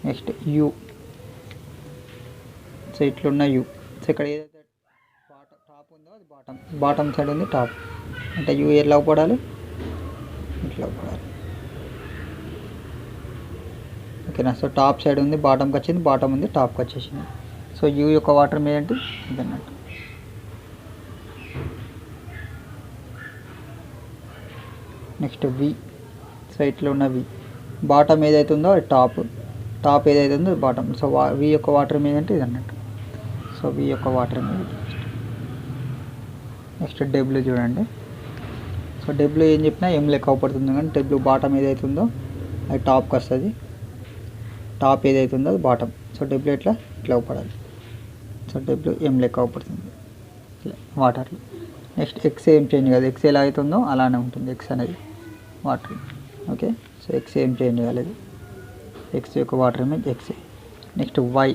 Next U. So ఇట్లున్న యూ. సో ఇక్కడ ఏదైతే టాప్ ఉందో అది బాటమ్ సైడ్ ఉంది, టాప్, అంటే యూ ఎలా పడాలి, ఇట్లా పడాలి. ఓకేనా. సో టాప్ సైడ్ ఉంది, బాటమ్కి వచ్చింది, బాటమ్ ఉంది, టాప్కి వచ్చేసింది. సో యూ యొక్క వాటర్ ఇమేజ్ అంటే ఇది అన్నట్టు. నెక్స్ట్ వి. సో ఇట్లా ఉన్న వి, బాటమ్ ఏదైతే ఉందో అది టాప్ ఏదైతే ఉందో అది బాటమ్. సో వి యొక్క వాటర్ ఇమేజ్ అంటే ఇది అన్నట్టు. సో వి యొక్క వాటర్ ఇమేజ్. నెక్స్ట్ డబ్ల్యూ చూడండి. సో డబ్ల్యూ ఏం చెప్పినా ఎం లెక్క అవుపడుతుంది, కానీ డబ్ల్యూ బాటమ్ ఏదైతే ఉందో అది టాప్కి వస్తుంది, టాప్ ఏదైతే ఉందో అది బాటమ్. సో డబ్ల్యూ ఇట్లా అవుపడాలి. సో డబ్ల్యూ ఎం లెక్క అవుపడుతుంది ఇట్లా వాటర్లో. నెక్స్ట్ ఎక్స్ ఏం చేంజ్ కాదు, ఎక్స్ ఎలా అవుతుందో అలానే ఉంటుంది ఎక్స్ అనేది వాటర్. ఓకే, సో ఎక్స్ ఏం చేంజ్ కాలేదు, ఎక్స్ యొక్క water image X. Next Y.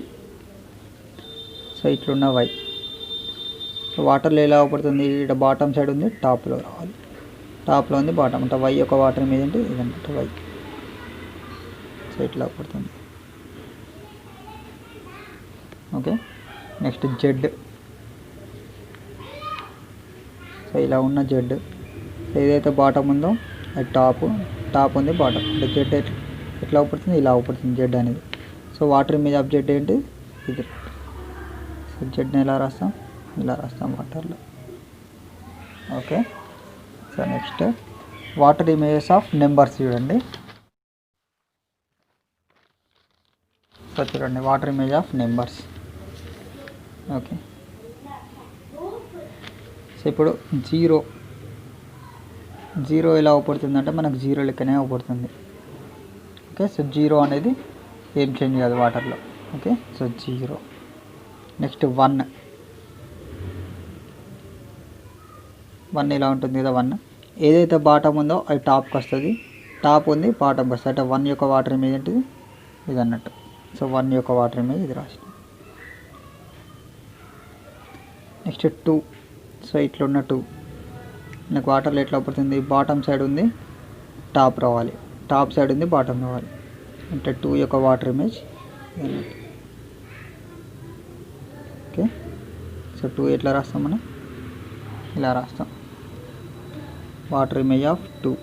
So ఇట్లున్న వై. సో వాటర్లో ఎలా అవుపడుతుంది, ఇక్కడ బాటమ్ సైడ్ ఉంది, టాప్లో రావాలి, టాప్లో ఉంది, బాటమ్, అంటే వై యొక్క వాటర్ ఇమేజ్ అంటే ఇదంటే వై. సో ఇట్లా అవుపడుతుంది. Okay, next Z. సో ఇలా ఉన్న జెడ్. సో ఏదైతే బాటమ్ ఉందో అది టాప్ ఉంది, బాటమ్, అంటే జెడ్ ఎట్లా అవుపడుతుంది, ఇలా అవుపడుతుంది జెడ్ అనేది. So water image of Z ఏంటి ఇది. సో జెడ్ని ఎలా రాస్తాం, ఇలా రాస్తాం వాటర్లో. Okay, so next water images of numbers చూడండి. సో చూడండి water image of numbers. Okay, so ఇప్పుడు జీరో ఎలా అవుపడుతుంది అంటే మనకు జీరో లెక్కనే అవుపడుతుంది. ఓకే, సో జీరో అనేది ఏం చేంజ్ కాదు వాటర్లో. Okay, so zero. Next one ఇలా ఉంటుంది కదా వన్. ఏదైతే బాటమ్ ఉందో అది టాప్కి వస్తుంది, టాప్ ఉంది, బాటమ్కి వస్తుంది, అంటే వన్ యొక్క వాటర్ ఇమేజ్ ఏంటిది ఇది అన్నట్టు. సో వన్ యొక్క వాటర్ ఇమేజ్ ఇది రాసిన. Next two. సో ఇట్లున్న టూ నాకు వాటర్లో ఎట్లా అవుపడుతుంది, బాటమ్ సైడ్ ఉంది, టాప్ రావాలి, టాప్ సైడ్ ఉంది, బాటమ్ రావాలి, అంటే టూ యొక్క వాటర్ ఇమేజ్ అన్నట్టు. ఓకే, సో టూ ఎట్లా రాస్తాం మనం, ఇలా రాస్తాం water image of two.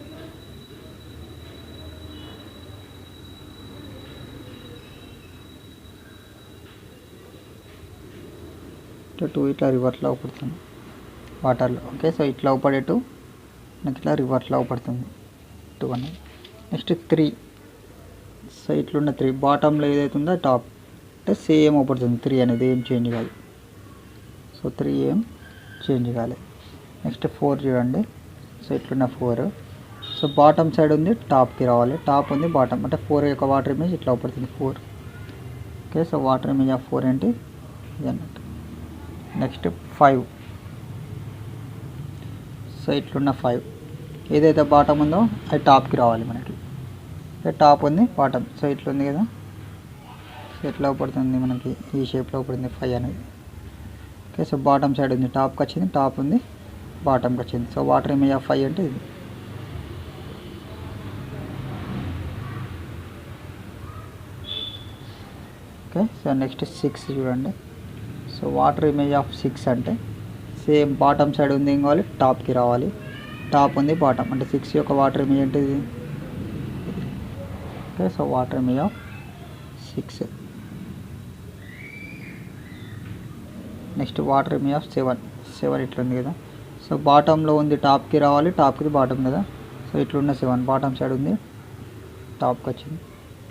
Two ఇట్లా రివర్స్లో అవుపడుతుంది వాటర్లో. ఓకే, సో ఇట్లా అవుపడే టూ నాకు ఇట్లా రివర్స్లో అవుపడుతుంది టూ అనేది. Next three. సో ఇట్లున్న 3 బాటంలో ఏదైతే ఉందో టాప్ అంటే సేమ్ అవుపడుతుంది 3 అనేది ఏం చేంజ్ కాదు. సో 3 ఏం చేంజ్ కాలేదు. నెక్స్ట్ 4 చూడండి. సో ఇట్లున్న 4 సో బాటమ్ సైడ్ ఉంది టాప్కి రావాలి, టాప్ ఉంది బాటమ్ అంటే 4 యొక్క వాటర్ ఇమేజ్ ఇట్లా అవుపడుతుంది 4. Okay so water image of 4 ఏంటి ఇది అన్నట్టు. నెక్స్ట్ 5 సో ఇట్లున్న 5 ఏదైతే బాటమ్ ఉందో అది టాప్కి రావాలి మనకి. టాప్ ఉంది బాటమ్ సో ఇట్లుంది కదా. సో ఎట్లా పడుతుంది మనకి ఈ షేప్లో పడుతుంది 5 అనేది. ఓకే సో బాటమ్ సైడ్ ఉంది టాప్కి వచ్చింది, టాప్ ఉంది బాటమ్కి వచ్చింది. సో వాటర్ ఇమేజ్ ఆఫ్ 5 అంటే ఇది. ఓకే సో నెక్స్ట్ 6 చూడండి. సో వాటర్ ఇమేజ్ ఆఫ్ 6 అంటే సేమ్ బాటమ్ సైడ్ ఉంది ఏం కావాలి టాప్కి రావాలి, టాప్ ఉంది బాటమ్ అంటే 6 యొక్క వాటర్ ఇమేజ్ ఏంటిది. Okay so water image of 6. Next water image of 7 ఇట్లుంది కదా. సో బాటంలో ఉంది టాప్కి రావాలి, టాప్కి బాటమ్ కదా. సో ఇట్లున్న 7 బాటమ్ సైడ్ ఉంది టాప్కి వచ్చింది,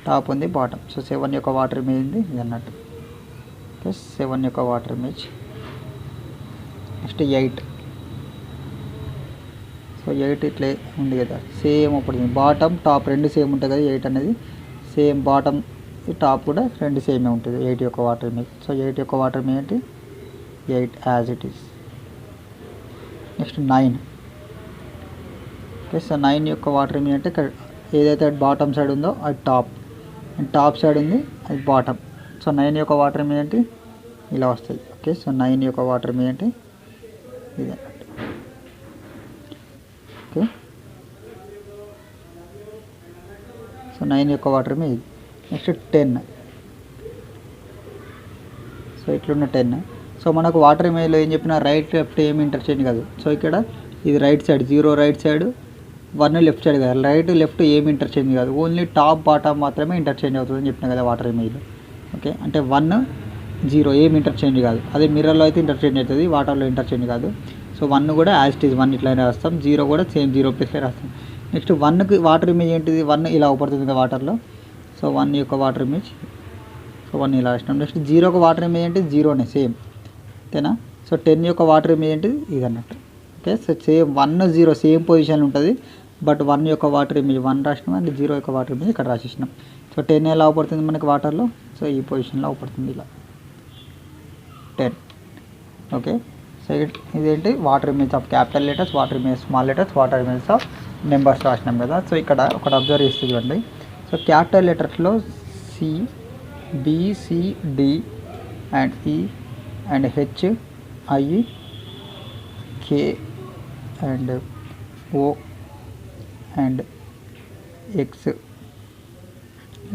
టాప్ ఉంది బాటమ్. సో 7 యొక్క వాటర్ ఇమేజ్ ఉంది ఇది అన్నట్టు. ఓకే 7 యొక్క వాటర్ ఇమేజ్. నెక్స్ట్ 8 సో 8 ఇట్లే ఉంది కదా సేమ్ అప్పుడు బాటమ్ టాప్ రెండు సేమ్ ఉంటుంది కదా 8 అనేది సేమ్ బాటమ్ టాప్ కూడా రెండు సేమే ఉంటుంది 8 యొక్క వాటర్ ఇమేజ్. సో 8 యొక్క వాటర్ ఇమేజ్ ఏంటి 8 as it is. Next 9 okay so 9 యొక్క వాటర్ ఇమేజ్ అంటే ఏదైతే బాటమ్ సైడ్ ఉందో అది టాప్ అండ్ టాప్ సైడ్ ఉంది అది బాటమ్. సో 9 యొక్క వాటర్ ఇమేజ్ ఏంటి ఇలా వస్తుంది. ఓకే సో 9 యొక్క వాటర్ ఇమేజ్ ఏంటి ఇది అన్నట్టు. ఓకే సో 9 యొక్క వాటర్ ఇమేజ్. నెక్స్ట్ 10 సో ఇట్లున్న 10. సో మనకు వాటర్ ఇమేజ్లో ఏం చెప్పినా రైట్ లెఫ్ట్ ఏమి ఇంటర్చేంజ్ కాదు. సో ఇక్కడ ఇది right side 0 right side 1 left side కదా, రైట్ లెఫ్ట్ ఏమి ఇంటర్చేంజ్ కాదు, ఓన్లీ టాప్ బాటమ్ మాత్రమే ఇంటర్చేంజ్ అవుతుందని చెప్పిన కదా వాటర్ ఇమేజ్లో. ఓకే అంటే 1 0 ఏమి ఇంటర్చేంజ్ కాదు. అదే మిర్రర్లో అయితే ఇంటర్చేంజ్ అవుతుంది, వాటర్లో ఇంటర్చేంజ్ కాదు. సో 1 కూడా యాజ్ ఇట్ ఈజ్ 1 ఇట్లానే రాస్తాం, 0 కూడా సేమ్ 0 ప్లేస్లో రాస్తాం. నెక్స్ట్ 1కి వాటర్ ఇమేజ్ ఏంటిది 1 ఇలా అవుపడుతుంది కదా వాటర్లో. సో 1 యొక్క వాటర్ ఇమేజ్ సో 1 ఇలా రాసినాం. నెక్స్ట్ 0కి వాటర్ ఇమేజ్ ఏంటి 0నే సేమ్ అంతేనా. సో 10 యొక్క వాటర్ ఇమేజ్ ఏంటిది ఇది అన్నట్టు. Okay so same 1 0 same position ఉంటుంది, బట్ 1 యొక్క వాటర్ ఇమేజ్ 1 రాసినాం అండ్ 0 యొక్క వాటర్ ఇమేజ్ ఇక్కడ రాసేసినాం. సో 10 ఎలా అవుపడుతుంది మనకి వాటర్లో, సో ఈ పొజిషన్లో అవుపడుతుంది ఇలా 10. ఓకే సో ఇదేంటి water image of capital letters, water image small letters, water image of numbers రాసినాం కదా. సో ఇక్కడ ఒకటి అబ్జర్వ్ చేస్తే చూడండి. సో క్యాపిటల్ లెటర్స్లో C B C D and E and H I K and O and X.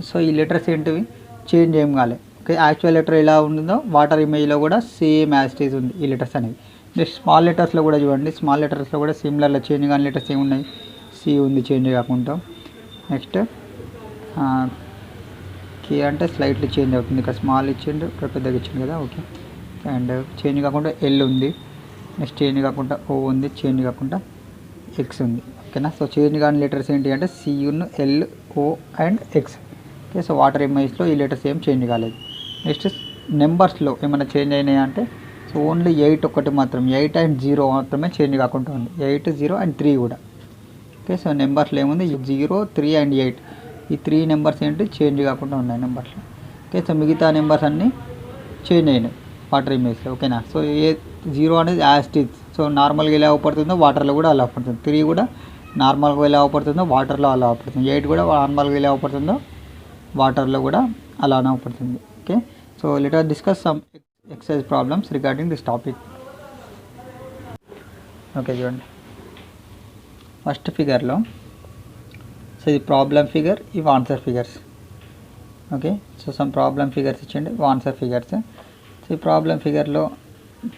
So ఈ లెటర్స్ ఏంటివి చేంజ్ ఏం కాలే. ఓకే యాక్చువల్ లెటర్ ఎలా ఉంటుందో వాటర్ ఇమేజ్లో కూడా సేమ్ యాజ్ ఇట్ ఈజ్ ఉంది ఈ లెటర్స్ అనేవి. నెక్స్ట్ స్మాల్ లెటర్స్లో కూడా చూడండి, స్మాల్ లెటర్స్లో కూడా సిమిలర్లో చేంజ్ కాని లెటర్స్ ఏమున్నాయి, సి ఉంది చేంజ్ కాకుండా. నెక్స్ట్ కే అంటే స్లైట్లీ చేంజ్ అవుతుంది, ఇక్కడ స్మాల్ ఇచ్చిండు ఇక్కడ పెద్దగా ఇచ్చిండు కదా. ఓకే అండ్ చేంజ్ కాకుండా ఎల్ ఉంది, నెక్స్ట్ చేంజ్ కాకుండా ఓ ఉంది, చేంజ్ కాకుండా ఎక్స్ ఉంది. ఓకేనా సో చేంజ్ కాని లెటర్స్ ఏంటి అంటే సియున్ L O and X. Okay so water ఇమేజ్లో ఈ లెటర్స్ ఏం చేంజ్ కాలేదు. నెక్స్ట్ నెంబర్స్లో ఏమైనా చేంజ్ అయినాయి అంటే సో ఓన్లీ 8 ఒకటి మాత్రం 8 అండ్ 0 మాత్రమే చేంజ్ కాకుండా ఉంది, 8 0 అండ్ 3 కూడా. ఓకే సో నెంబర్స్లో ఏముంది 0 3 అండ్ 8 ఈ 3 నెంబర్స్ ఏంటి చేంజ్ కాకుండా ఉన్నాయి నెంబర్స్లో. ఓకే సో మిగతా నెంబర్స్ అన్నీ చేంజ్ అయినాయి వాటర్ ఇమేజ్లో. ఓకేనా సో 0 అనేది యాజ్ ఇట్ ఈజ్ సో నార్మల్గా ఎలా అవపడుతుందో వాటర్లో కూడా అలా అవపడుతుంది, 3 కూడా నార్మల్గా ఎలా అవపడుతుందో వాటర్లో అలా అవపడుతుంది, 8 కూడా నార్మల్గా ఎలా అవపడుతుందో వాటర్లో కూడా అలానే అవపడుతుంది. Okay so let us discuss some exercise problems regarding this topic. Okay చూడండి ఫస్ట్ ఫిగర్లో సో ఇది ప్రాబ్లం ఫిగర్, ఇవి answer figures. Okay so some problem figures ఇచ్చండి, ఆన్సర్ ఫిగర్స్. సో ఈ ప్రాబ్లం ఫిగర్లో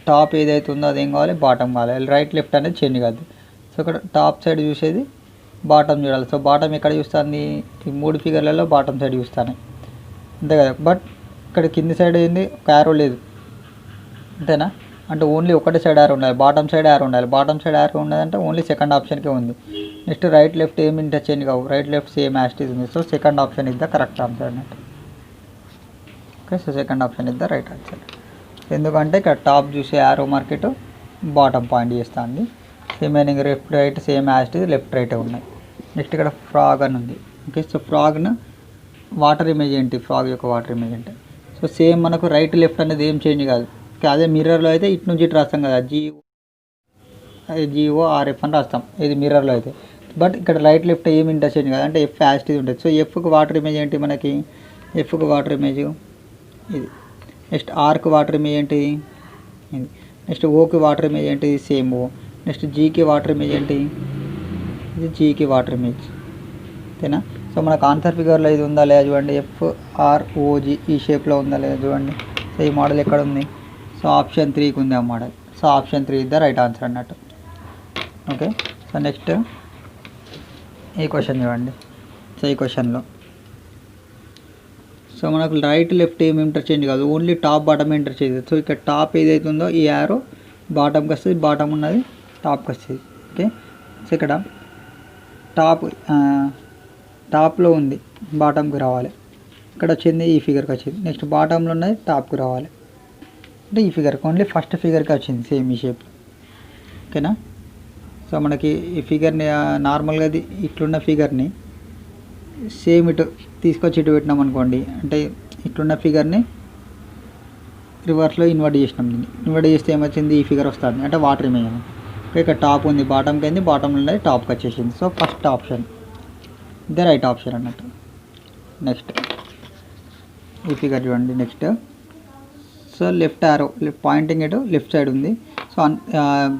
టాప్ ఏదైతే ఉందో అదేం కావాలి బాటమ్ కావాలి, రైట్ లెఫ్ట్ అనేది చేంజ్ కాదు. సో ఇక్కడ టాప్ సైడ్ చూసేది బాటమ్ చూడాలి. సో బాటమ్ ఎక్కడ చూస్తుంది ఈ 3 ఫిగర్లలో బాటమ్ సైడ్ చూస్తాను అంతే కదా. బట్ ఇక్కడ కింది సైడ్ ఏంది ఒక యారో లేదు అంతేనా. అంటే ఓన్లీ ఒకటి సైడ్ యారో ఉండాలి, బాటమ్ సైడ్ యారో ఉండాలి. బాటమ్ సైడ్ యారో ఉన్నదంటే ఓన్లీ సెకండ్ ఆప్షన్కే ఉంది. నెక్స్ట్ రైట్ లెఫ్ట్ ఏమి ఇంటర్చేంజ్ కావు, రైట్ లెఫ్ట్ సేమ్ యాస్టీస్ ఉంది. So second option is the correct answer అన్నట్టు. Okay, so second option is the right answer. ఎందుకంటే ఇక్కడ టాప్ చూసే యారో మార్కెట్ బాటమ్ పాయింట్ చేస్తుంది. Remaining left right same as it is left రైటే ఉన్నాయి. నెక్స్ట్ ఇక్కడ ఫ్రాగ్ అని ఉంది. ఓకే, సో ఫ్రాగ్ను వాటర్ ఇమేజ్ ఏంటి, ఫ్రాగ్ యొక్క వాటర్ ఇమేజ్ అంటే సో సేమ్ మనకు రైట్ లెఫ్ట్ అనేది ఏం చేంజ్ కాదు. అదే మిర్రర్లో అయితే ఇటు నుంచి ఇటు రాస్తాం కదా, GORF అని రాస్తాం ఇది మిర్రర్లో అయితే. బట్ ఇక్కడ రైట్ లెఫ్ట్ ఏం ఇంటర్చేంజ్ కాదు, అంటే F యాస్టీస్ ఉంటుంది. సో Fకు వాటర్ ఇమేజ్ ఏంటి మనకి, Fకు వాటర్ ఇమేజ్ ఇది. నెక్స్ట్ Rకి వాటర్ ఇమేజ్ ఏంటి ఇది. నెక్స్ట్ ఓకి వాటర్ ఇమేజ్ ఏంటి, సేమ్ ఓ. నెక్స్ట్ జీకి వాటర్ ఇమేజ్ ఏంటి, ఇది జీకి వాటర్ ఇమేజ్. ఓకేనా. సో మనకు ఆన్సర్ ఫిగర్లో ఇది ఉందా లేదా చూడండి, FROG ఈ షేప్లో ఉందా లేదా చూడండి. సో ఈ మోడల్ ఎక్కడ ఉంది, సో ఆప్షన్ 3కి ఉంది ఆ model. So option 3 is the right answer అన్నట్టు. ఓకే, సో నెక్స్ట్ ఈ క్వశ్చన్ చూడండి. సో ఈ క్వశ్చన్లో సో మనకు రైట్ లెఫ్ట్ ఏమి ఇంటర్చేంజ్ కాదు, only top bottom interchange. So ఇక్కడ టాప్ ఏదైతే ఉందో ఈ యారో బాటమ్కి వస్తుంది, బాటమ్ ఉన్నది టాప్కి వస్తుంది. ఓకే, సో ఇక్కడ టాప్లో ఉంది బాటమ్కి రావాలి, ఇక్కడ వచ్చింది ఈ ఫిగర్కి వచ్చింది. నెక్స్ట్ బాటంలో ఉన్నది టాప్కి రావాలి, అంటే ఈ ఫిగర్కి ఓన్లీ ఫస్ట్ ఫిగర్కి వచ్చింది సేమ్ ఈ షేప్. ఓకేనా. సో మనకి ఈ ఫిగర్ని నార్మల్గా ఇట్లున్న ఫిగర్ని సేమ్ ఇటు తీసుకొచ్చి ఇటు పెట్టినాం అనుకోండి, అంటే ఇట్లున్న ఫిగర్ని రివర్స్లో ఇన్వర్ట్ చేసినాం. దీన్ని ఇన్వర్ట్ చేస్తే ఏమొచ్చింది, ఈ ఫిగర్ వస్తుంది, అంటే వాటర్ ఇమేజ్ అని. ఇక్కడ టాప్ ఉంది, బాటమ్కి అయింది, బాటంలో ఉన్నది టాప్కి వచ్చేసింది. సో ఫస్ట్ ఆప్షన్ ఇదే రైట్ ఆప్షన్ అన్నట్టు. నెక్స్ట్ ఈ ఫిగర్ చూడండి. Next so left arrow pointing ఎటు లెఫ్ట్ సైడ్ ఉంది. సో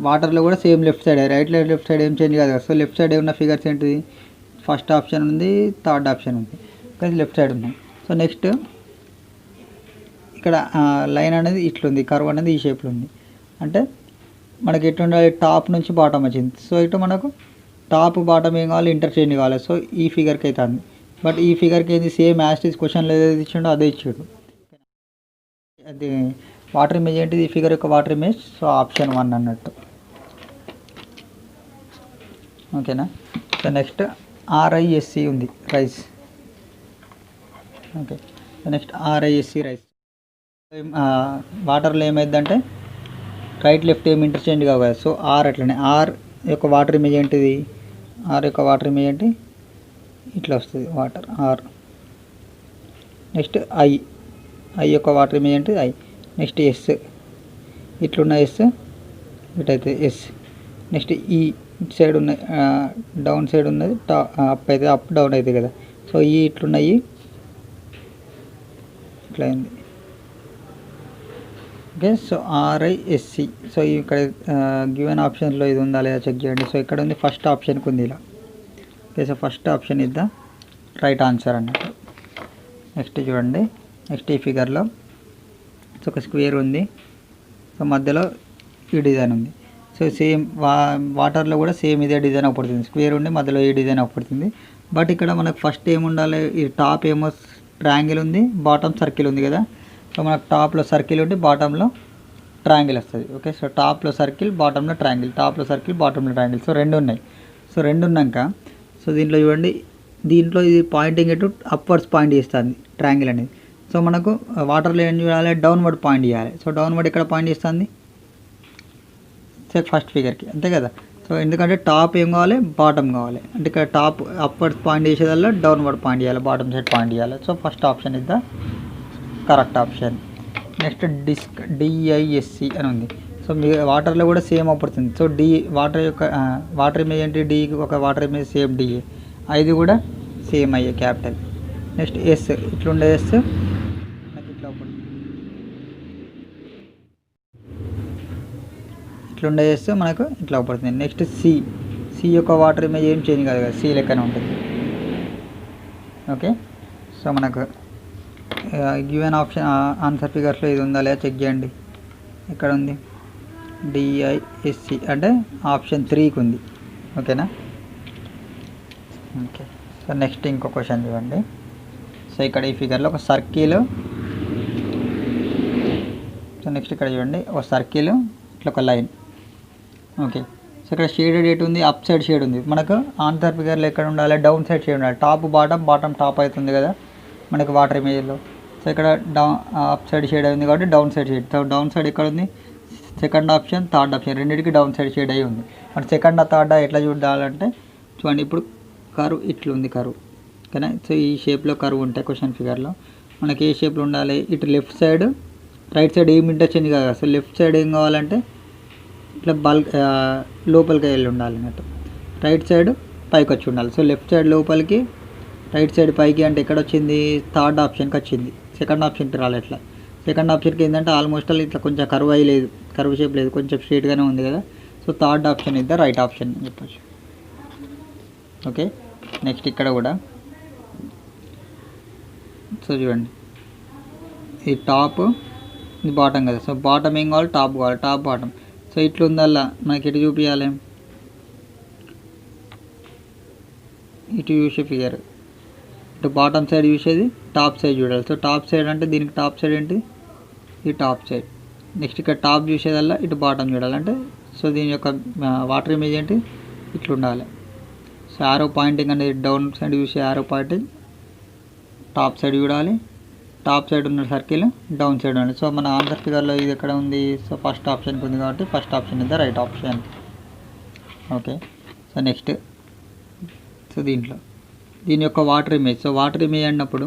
వాటర్లో కూడా same left side, right left side ఏం చేంజ్ కాదు కదా. సో లెఫ్ట్ సైడ్ ఉన్న ఫిగర్స్ ఏంటిది, ఫస్ట్ ఆప్షన్ ఉంది, థర్డ్ ఆప్షన్ ఉంది, ప్లస్ లెఫ్ట్ సైడ్ ఉన్నాయి. సో నెక్స్ట్ ఇక్కడ లైన్ అనేది ఇట్లుంది, కర్వ్ అనేది ఈ షేప్లో ఉంది. అంటే మనకి ఎటు ఉండాలి, టాప్ నుంచి బాటమ్ వచ్చింది. సో ఇటు మనకు టాప్ బాటమ్ ఏం కావాలి, ఇంటర్చేంజ్ కావాలి. సో ఈ ఫిగర్కి అయితే అంది. బట్ ఈ ఫిగర్కి ఏంది, సేమ్ యాస్టీస్ క్వశ్చన్లో ఏదైతే ఇచ్చిండో అదే ఇచ్చాడు. అది వాటర్ ఇమేజ్ ఏంటిది, ఈ ఫిగర్ యొక్క వాటర్ ఇమేజ్. సో ఆప్షన్ 1 అన్నట్టు. ఓకేనా. సో నెక్స్ట్ RISC ఉంది, rice. Okay, so next RISC rice. వాటర్లో ఏమైందంటే రైట్ లెఫ్ట్ ఏమి ఇంటర్చేంజ్ కావు కదా. సో అట్లనే ఆర్ యొక్క వాటర్ ఇమేజ్ ఏంటిది, ఆర్ యొక్క వాటర్ ఇమేజ్ ఏంటి, ఇట్లా వస్తుంది వాటర్ ఆర్. నెక్స్ట్ ఐ యొక్క వాటర్ ఇమేజ్ ఏంటి, ఐ. నెక్స్ట్ ఎస్, ఇట్లున్న ఎస్, ఇటైతే ఎస్. నెక్స్ట్ ఈ ఇటు సైడ్ ఉన్న డౌన్ సైడ్ ఉన్నది అప్ అయితే అప్ డౌన్ అవుతుంది కదా. సో ఈ ఇట్లున్నాయి ఇట్లా అయింది. ఓకే, సో RISC. సో ఇక్కడ గివెన్ ఆప్షన్స్లో ఇది ఉందా లేదా చెక్ చేయండి. సో ఇక్కడ ఉంది, ఫస్ట్ ఆప్షన్కి ఉంది ఇలా. Okay, so first option is the right answer అన్నట్టు. నెక్స్ట్ చూడండి. నెక్స్ట్ ఈ ఫిగర్లో సో ఒక స్క్వేర్ ఉంది. సో మధ్యలో ఈ డిజైన్ ఉంది. సో సేమ్ వాటర్లో కూడా సేమ్ ఇదే డిజైన్ అవపడుతుంది. స్క్వేర్ ఉండి మధ్యలో ఈ డిజైన్ అవపడుతుంది. బట్ ఇక్కడ మనకు ఫస్ట్ ఏముండాలి, ఈ టాప్ ఏమో ట్రయాంగిల్ ఉంది, బాటమ్ సర్కిల్ ఉంది కదా. సో మనకు టాప్లో సర్కిల్ ఉండి బాటంలో ట్రయాంగిల్ వస్తుంది. ఓకే, సో టాప్లో సర్కిల్, బాటంలో ట్రయాంగిల్, టాప్లో సర్కిల్, బాటంలో ట్రయాంగిల్. సో రెండు ఉన్నాయి. సో రెండు ఉన్నాక సో దీంట్లో చూడండి, దీంట్లో ఇది పాయింటింగ్ ఎటు అప్వర్డ్స్ పాయింట్ చేస్తుంది ట్రయాంగిల్ అనేది. సో మనకు వాటర్లో ఏం చేయాలి, డౌన్వర్డ్ పాయింట్ చేయాలి. సో డౌన్వర్డ్ ఇక్కడ పాయింట్ చేస్తుంది, సో ఫస్ట్ ఫిగర్కి, అంతే కదా. సో ఎందుకంటే టాప్ ఏం కావాలి, బాటమ్ కావాలి. అంటే ఇక్కడ టాప్ అప్వర్డ్స్ పాయింట్ చేసేదల్లా డౌన్వర్డ్ పాయింట్ చేయాలి, బాటమ్ సైడ్ పాయింట్ చేయాలి. So first option is the correct option. Next DISC అని ఉంది. సో మీ వాటర్లో కూడా సేమ్ అవుపడుతుంది. సో వాటర్ యొక్క వాటర్ ఇమేజ్ ఏంటి, డీకి ఒక వాటర్ ఇమేజ్ సేమ్ DA, ఐది కూడా సేమ్ అయ్యే క్యాపిటల్. నెక్స్ట్ ఎస్, ఇట్లుండే ఎస్ నాకు ఇట్లా అవుపడుతుంది, ఇట్లుండే ఎస్ మనకు ఇట్లా అవుపడుతుంది. నెక్స్ట్ సి యొక్క వాటర్ ఇమేజ్ ఏం చేంజ్ కాదు కదా, సి లెక్కనే ఉంటుంది. ఓకే, సో మనకు గివెన్ ఆప్షన్ ఆన్సర్ ఫిగర్స్లో ఇది ఉందా లేదా చెక్ చేయండి. ఇక్కడ ఉంది DISC, అంటే ఆప్షన్ 3కి ఉంది. ఓకేనా. ఓకే, సో నెక్స్ట్ ఇంకో క్వశ్చన్ చూడండి. సో ఇక్కడ ఈ ఫిగర్లో ఒక సర్కిల్. సో నెక్స్ట్ ఇక్కడ చూడండి, ఒక సర్కిల్ ఇట్లా ఒక లైన్. ఓకే, సో ఇక్కడ షేడెడ్ ఎటు ఉంది, అప్ సైడ్ షేడ్ ఉంది. మనకు ఆన్సర్ ఫిగర్లో ఎక్కడ ఉండాలి, డౌన్ సైడ్ షేడ్ ఉండాలి. టాప్ బాటమ్, బాటమ్ టాప్ అవుతుంది కదా మనకి వాటర్ ఇమేజ్లో. సో ఇక్కడ అప్ సైడ్ షేడ్ అయింది కాబట్టి down side shade. So down side ఎక్కడ ఉంది, సెకండ్ ఆప్షన్, థర్డ్ ఆప్షన్ రెండింటికి డౌన్ సైడ్ షేడ్ అయి ఉంది. మరి సెకండ్ థర్డ్ ఎట్లా చూడాలంటే చూడండి, ఇప్పుడు కర్వ్ ఇట్లా ఉంది కర్వ్, ఓకేనా. సో ఈ షేప్లో కర్వ్ ఉంటాయి క్వశ్చన్ ఫిగర్లో. మనకి ఏ షేప్లో ఉండాలి, ఇటు లెఫ్ట్ సైడ్ రైట్ సైడ్ ఏం ఇంటర్చేంజ్ కాదు. సో లెఫ్ట్ సైడ్ ఏం కావాలంటే ఇట్లా లోపలికి వెళ్ళి ఉండాలి అన్నట్టు. రైట్ సైడ్ పైకి వచ్చి ఉండాలి. సో లెఫ్ట్ సైడ్ లోపలికి, రైట్ సైడ్ పైకి అంటే ఎక్కడ వచ్చింది, థర్డ్ ఆప్షన్కి వచ్చింది. సెకండ్ ఆప్షన్కి రాలేదు. ఇట్లా సెకండ్ ఆప్షన్కి ఏంటంటే ఆల్మోస్ట్ ఇట్లా కొంచెం కర్వ్ అయ్యి లేదు, కర్వ్ షేప్ లేదు, కొంచెం స్ట్రైట్గానే ఉంది కదా. సో థర్డ్ ఆప్షన్ ఇద్ద రైట్ ఆప్షన్ అని చెప్పచ్చు. ఓకే, నెక్స్ట్ ఇక్కడ కూడా సో చూడండి, ఈ టాప్, ఇది బాటమ్ కదా. సో బాటమ్ ఏం కావాలి, టాప్ కావాలి, టాప్ బాటమ్. సో ఇట్లా ఉందల్లా మనకి ఎటు చూపించాలి, ఇటు చూసే ఫిగర్, ఇటు బాటమ్ సైడ్ చూసేది టాప్ సైడ్ చూడాలి. సో టాప్ సైడ్ అంటే దీనికి టాప్ సైడ్ ఏంటి, ఈ టాప్ సైడ్. నెక్స్ట్ ఇక్కడ టాప్ చూసేదల్లా ఇటు బాటమ్ చూడాలంటే, సో దీని యొక్క వాటర్ ఇమేజ్ ఏంటి, ఇట్లా ఉండాలి. సో ఆరో పాయింటింగ్ అనేది డౌన్ సైడ్ చూసే ఆరో పాయింటింగ్ టాప్ సైడ్ చూడాలి, టాప్ సైడ్ ఉన్న సర్కిల్ డౌన్ సైడ్ ఉండాలి. సో మన ఆన్సర్ ఫిగర్లో ఇది ఎక్కడ ఉంది, సో ఫస్ట్ ఆప్షన్కి ఉంది కాబట్టి first option is the right option. Okay, so next, so దీని యొక్క water image. So water image అన్నప్పుడు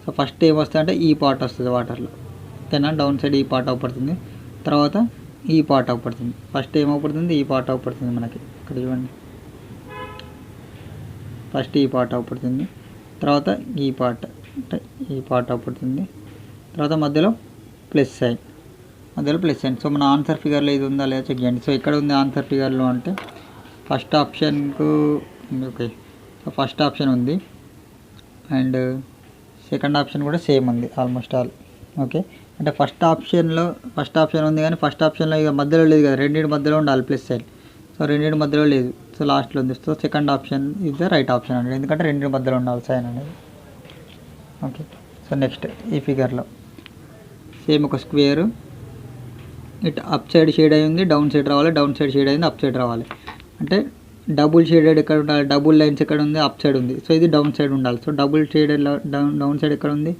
సో ఫస్ట్ ఏమొస్తుంది అంటే ఈ పార్ట్ వస్తుంది వాటర్లో, ఓకేనా. డౌన్ సైడ్ ఈ పార్ట్ అవపడుతుంది, తర్వాత ఈ పార్ట్ అవపడుతుంది. ఫస్ట్ ఏమవుపడుతుంది, ఈ పార్ట్ అవపడుతుంది మనకి. ఇక్కడ చూడండి, ఫస్ట్ ఈ పార్ట్ అవపడుతుంది, తర్వాత ఈ పార్ట్, అంటే ఈ పార్ట్ అవపడుతుంది, తర్వాత మధ్యలో ప్లస్ సైన్, సో మన ఆన్సర్ ఫిగర్లో ఇది ఉందా లేదా చెక్ చేయండి. సో ఇక్కడ ఉంది ఆన్సర్ ఫిగర్లో అంటే ఫస్ట్ ఆప్షన్కు, ఓకే, సో ఫస్ట్ ఆప్షన్ ఉంది అండ్ సెకండ్ ఆప్షన్ కూడా సేమ్ ఉంది ఆల్మోస్ట్ ఆల్. ఓకే, అంటే ఫస్ట్ ఆప్షన్ ఉంది కానీ ఫస్ట్ ఆప్షన్లో ఇక మధ్యలో లేదు కదా, రెండింటి మధ్యలో ఉండాలి ప్లస్ సైన్. సో రెండింటి మధ్యలో లేదు, సో లాస్ట్లో ఉంది. So second option is the right option అండి, ఎందుకంటే రెండింటి మధ్యలో ఉండాలి సైన్ అనేది. ఓకే, సో నెక్స్ట్ ఈ ఫిగర్లో సేమ్ ఒక స్క్వేర్, ఇటు అప్ సైడ్ షేడ్ అయి ఉంది, డౌన్ సైడ్ రావాలి, డౌన్ సైడ్ షేడ్ అయింది, అప్ సైడ్ రావాలి. అంటే డబుల్ షేడెడ్ ఎక్కడ ఉండాలి, డబుల్ లైన్స్ ఎక్కడ ఉంది, అప్ సైడ్ ఉంది. సో ఇది డౌన్ సైడ్ ఉండాలి. So double shaded down side ఎక్కడ ఉంది,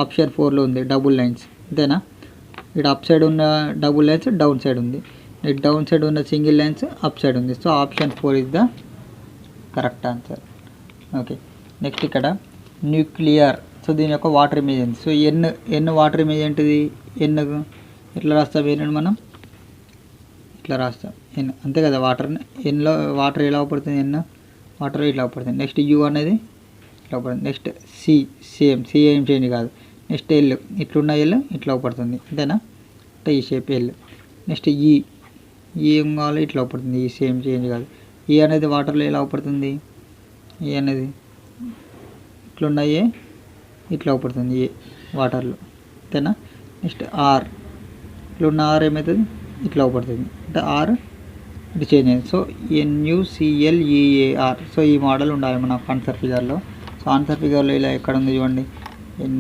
ఆప్షన్ 4లో ఉంది, డబుల్ లైన్స్, అంతేనా. ఇటు అప్ సైడ్ ఉన్న డబుల్ లైన్స్ డౌన్ సైడ్ ఉంది, ఇటు డౌన్ సైడ్ ఉన్న సింగిల్ లైన్స్ అప్ సైడ్ ఉంది. So option 4 is the correct answer. Okay, next ఇక్కడ న్యూక్లియర్. సో దీని యొక్క వాటర్ ఇమేజ్ ఏంటి, సో ఎన్ వాటర్ ఇమేజ్ ఏంటిది, ఎన్ ఎట్లా రాస్తాం, ఎన్ మనం ఇట్లా రాస్తాం, ఎన్ అంతే కదా. ఎన్లో వాటర్ ఎలా పడుతుంది, ఎన్ వాటర్ ఇట్లా పడుతుంది. నెక్స్ట్ యూ అనేది ఇట్లా పడుతుంది. నెక్స్ట్ సేమ్ సి ఏం చేంజ్ కాదు. నెక్స్ట్ ఎల్, ఇట్లున్న ఎల్ ఇట్లా పడుతుంది, అంతేనా, అంటే ఈ షేప్ ఎల్. నెక్స్ట్ ఈ ఏం కావాలి, ఇట్లా పడుతుంది, ఈ సేమ్ చేంజ్ కాదు. ఈ అనేది వాటర్లో ఎలా పడుతుంది, ఈ అనేది ఇట్లున్న ఏ ఇట్లా పడుతుంది, ఏ వాటర్లో, అంతేనా. నెక్స్ట్ ఆర్, ఇట్లున్న ఆర్ ఏమవుతుంది, ఇట్లా పడుతుంది, అంటే ఆర్ ఇటు చేంజ్ అయింది. So NUCLEAR. సో ఈ మోడల్ ఉండాలి మన ఆన్సర్ ఫిగర్లో. సో ఆన్సర్ ఫిగర్లో ఇలా ఎక్కడ ఉంది చూడండి,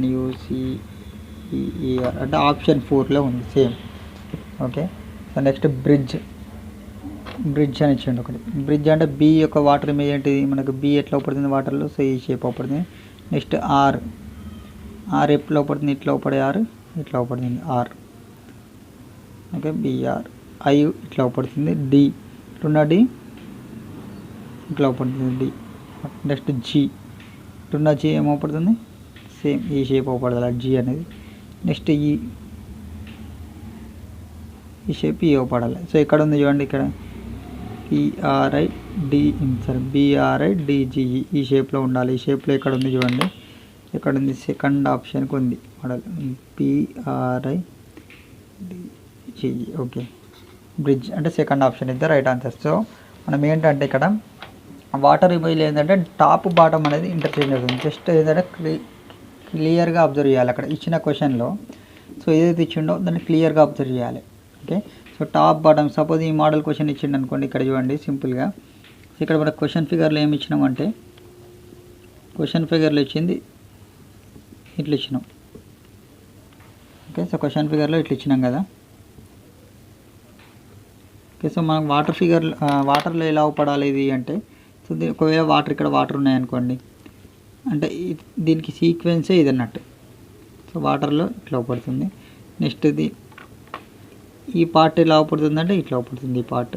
NUCER అంటే ఆప్షన్ 4లో ఉంది same. Okay, so next bridge అని ఇచ్చిండు ఒకటి. బ్రిడ్జ్ అంటే బి యొక్క వాటర్ ఇమేజ్ ఏంటిది, మనకు బి ఎట్లా పడుతుంది వాటర్లో, సో ఈ షేప్ పడుతుంది. నెక్స్ట్ ఆర్ ఎట్లా పడుతుంది, ఇట్లా పడే ఆర్ ఇట్లా పడుతుంది ఆర్. Okay, BR. ఐ ఇట్లా పడుతుంది, డి ఇట్లున్న డి ఇట్లా పడుతుంది, డి. నెక్స్ట్ జీ, ఇట్లున్న జీ ఏమవుపడుతుంది, సేమ్ ఈ షేప్ అవపడుతుంది జీ అనేది. నెక్స్ట్ ఈ షేప్ ఈ అవపడాలి. సో ఇక్కడ ఉంది చూడండి, ఇక్కడ BRIDGE ఈ షేప్లో ఉండాలి. ఈ షేప్లో ఎక్కడ ఉంది చూడండి, ఎక్కడ ఉంది, సెకండ్ ఆప్షన్కి ఉంది మోడల్, BRIDGE. ఓకే, బ్రిడ్జ్ అంటే second option is the right answer. So మనం ఏంటంటే ఇక్కడ వాటర్ ఇమేజ్ ఏంటంటే టాప్ బాటమ్ అనేది ఇంటర్చేంజ్ అవుతుంది. జస్ట్ ఏంటంటే క్లియర్గా అబ్జర్వ్ చేయాలి అక్కడ ఇచ్చిన క్వశ్చన్లో. సో ఏదైతే ఇచ్చిండో దాన్ని క్లియర్గా అబ్జర్వ్ చేయాలి. Okay, so top bottom suppose ఈ మోడల్ క్వశ్చన్ ఇచ్చిండు అనుకోండి, ఇక్కడ చూడండి సింపుల్గా. ఇక్కడ మన క్వశ్చన్ ఫిగర్లో ఏమి ఇచ్చినామంటే, క్వశ్చన్ ఫిగర్లో ఇచ్చింది ఇట్లా ఇచ్చినాం. ఓకే, సో క్వశ్చన్ ఫిగర్లో ఇట్లా ఇచ్చినాం కదా. ఓకే. సో మనకు వాటర్లో ఎలా అవపడాలి ఇది అంటే, సో ఒకవేళ ఇక్కడ వాటర్ ఉన్నాయనుకోండి, అంటే దీనికి సీక్వెన్సే ఇది అన్నట్టు. సో వాటర్లో ఇట్లా అవపడుతుంది. నెక్స్ట్ ఈ పార్ట్ ఎలా అవపడుతుంది అంటే ఇట్లా అవపడుతుంది ఈ పార్ట్.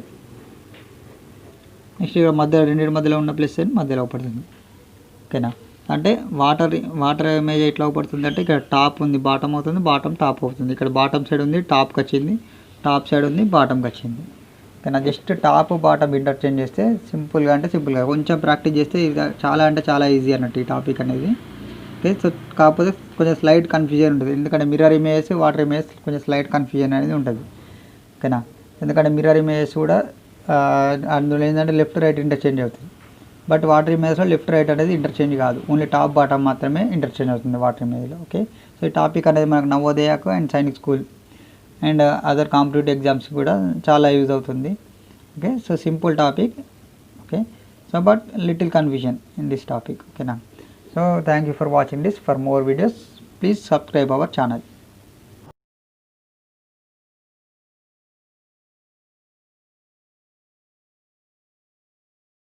నెక్స్ట్ ఇక్కడ రెండింటి మధ్యలో ఉన్న ప్లస్ అని మధ్యలో అవపడుతుంది. ఓకేనా. అంటే వాటర్ ఇమేజ్ ఎట్లా అవపడుతుంది అంటే, ఇక్కడ టాప్ ఉంది బాటమ్ అవుతుంది, బాటమ్ టాప్ అవుతుంది. ఇక్కడ బాటమ్ సైడ్ ఉంది టాప్కి వచ్చింది, టాప్ సైడ్ ఉంది బాటమ్కి వచ్చింది. ఓకేనా. జస్ట్ టాప్ బాటమ్ ఇంటర్చేంజ్ చేస్తే సింపుల్గా కొంచెం ప్రాక్టీస్ చేస్తే ఇది చాలా ఈజీ అన్నట్టు ఈ టాపిక్ అనేది. ఓకే. సో కాకపోతే కొంచెం స్లైట్ కన్ఫ్యూజన్ ఉంటుంది, ఎందుకంటే మిర్రర్ ఇమేజెస్ వాటర్ ఇమేజెస్ కొంచెం స్లైట్ కన్ఫ్యూజన్ అనేది ఉంటుంది. ఓకేనా. ఎందుకంటే మిర్రర్ ఇమేజెస్ కూడా అందులో ఏంటంటే లెఫ్ట్ రైట్ ఇంటర్చేంజ్ అవుతుంది, బట్ వాటర్ ఇమేజ్లో లెఫ్ట్ రైట్ అనేది ఇంటర్చేంజ్ కాదు, ఓన్లీ టాప్ బాటమ్ మాత్రమే ఇంటర్చేంజ్ అవుతుంది వాటర్ ఇమేజ్లో. ఓకే. సో ఈ టాపిక్ అనేది మనకు నవోదయకు and Sainik school and other competitive exams కూడా చాలా యూజ్ అవుతుంది. Okay. So simple topic. Okay. So but little confusion in this topic. ఓకేనా. So thank you for watching this. For more videos please subscribe our channel.